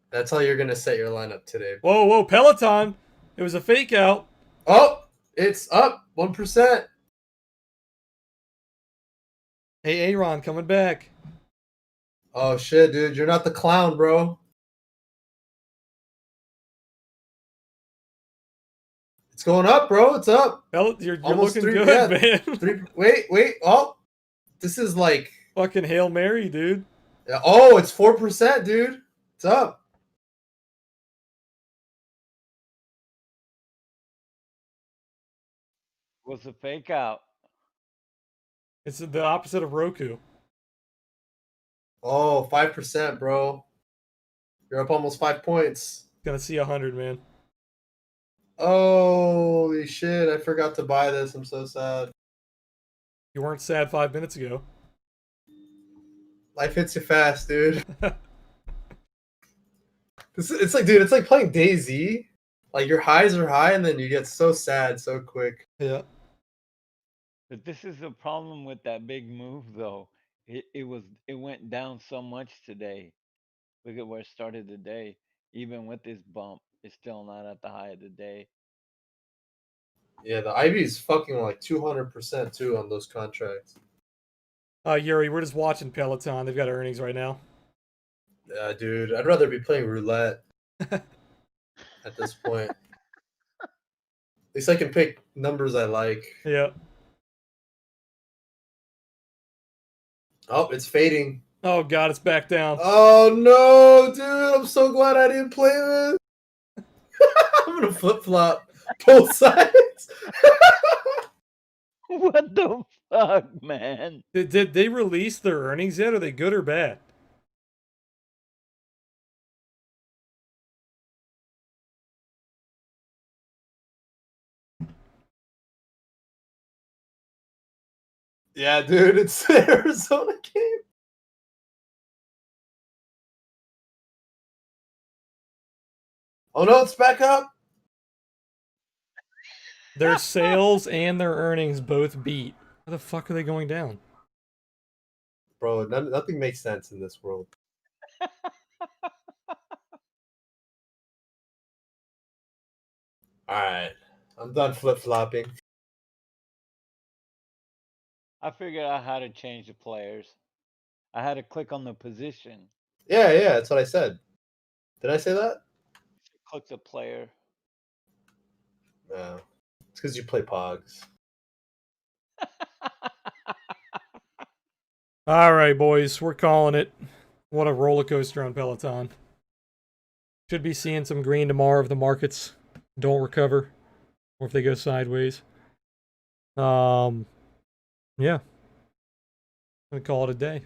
That's how you're gonna set your lineup today. Whoa, Peloton! It was a fake out. Oh, it's up 1%. Hey, Aaron, coming back. Oh shit, dude, you're not the clown, bro. It's going up, bro. It's up. You're looking good, man. Wait. Oh, this is like fucking Hail Mary, dude. Oh, it's 4%, dude. It's up. Was a fake out. It's the opposite of Roku. Oh, 5%, bro. You're up almost 5 points. Gonna see 100, man. Holy shit, I forgot to buy this. I'm so sad. You weren't sad 5 minutes ago. Life hits you fast, dude. It's like, dude, it's like playing DayZ. Like your highs are high and then you get so sad so quick. Yeah. But this is the problem with that big move, though. It went down so much today. Look at where it started the day. Even with this bump, it's still not at the high of the day. Yeah, the Ivy is fucking like 200% too on those contracts. Yuri, we're just watching Peloton. They've got earnings right now. Yeah, dude, I'd rather be playing roulette at this point. At least I can pick numbers I like. Yeah. Oh, it's fading. Oh god, it's back down. Oh no, dude! I'm so glad I didn't play this. I'm gonna flip flop both sides. What the fuck, man? Did they release their earnings yet? Are they good or bad? Yeah, dude, it's the Arizona game. Oh no, it's back up. Their sales and their earnings both beat. How the fuck are they going down? Bro, nothing makes sense in this world. All right, I'm done flip-flopping. I figured out how to change the players. I had to click on the position. Yeah, that's what I said. Did I say that? Click the player. No, it's because you play Pogs. All right, boys, we're calling it. What a roller coaster on Peloton. Should be seeing some green tomorrow if the markets don't recover or if they go sideways. Yeah. I'm gonna call it a day.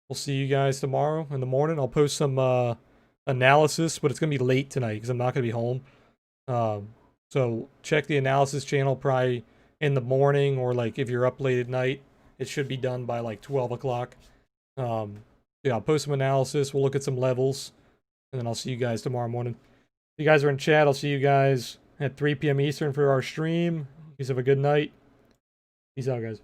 We'll see you guys tomorrow in the morning. I'll post some analysis, but it's gonna be late tonight because I'm not gonna be home. So check the analysis channel probably in the morning, or like if you're up late at night, it should be done by like 12 o'clock. Yeah, I'll post some analysis. We'll look at some levels, and then I'll see you guys tomorrow morning. If you guys are in chat, I'll see you guys at 3 p.m. Eastern for our stream. You guys have a good night. Peace out, guys.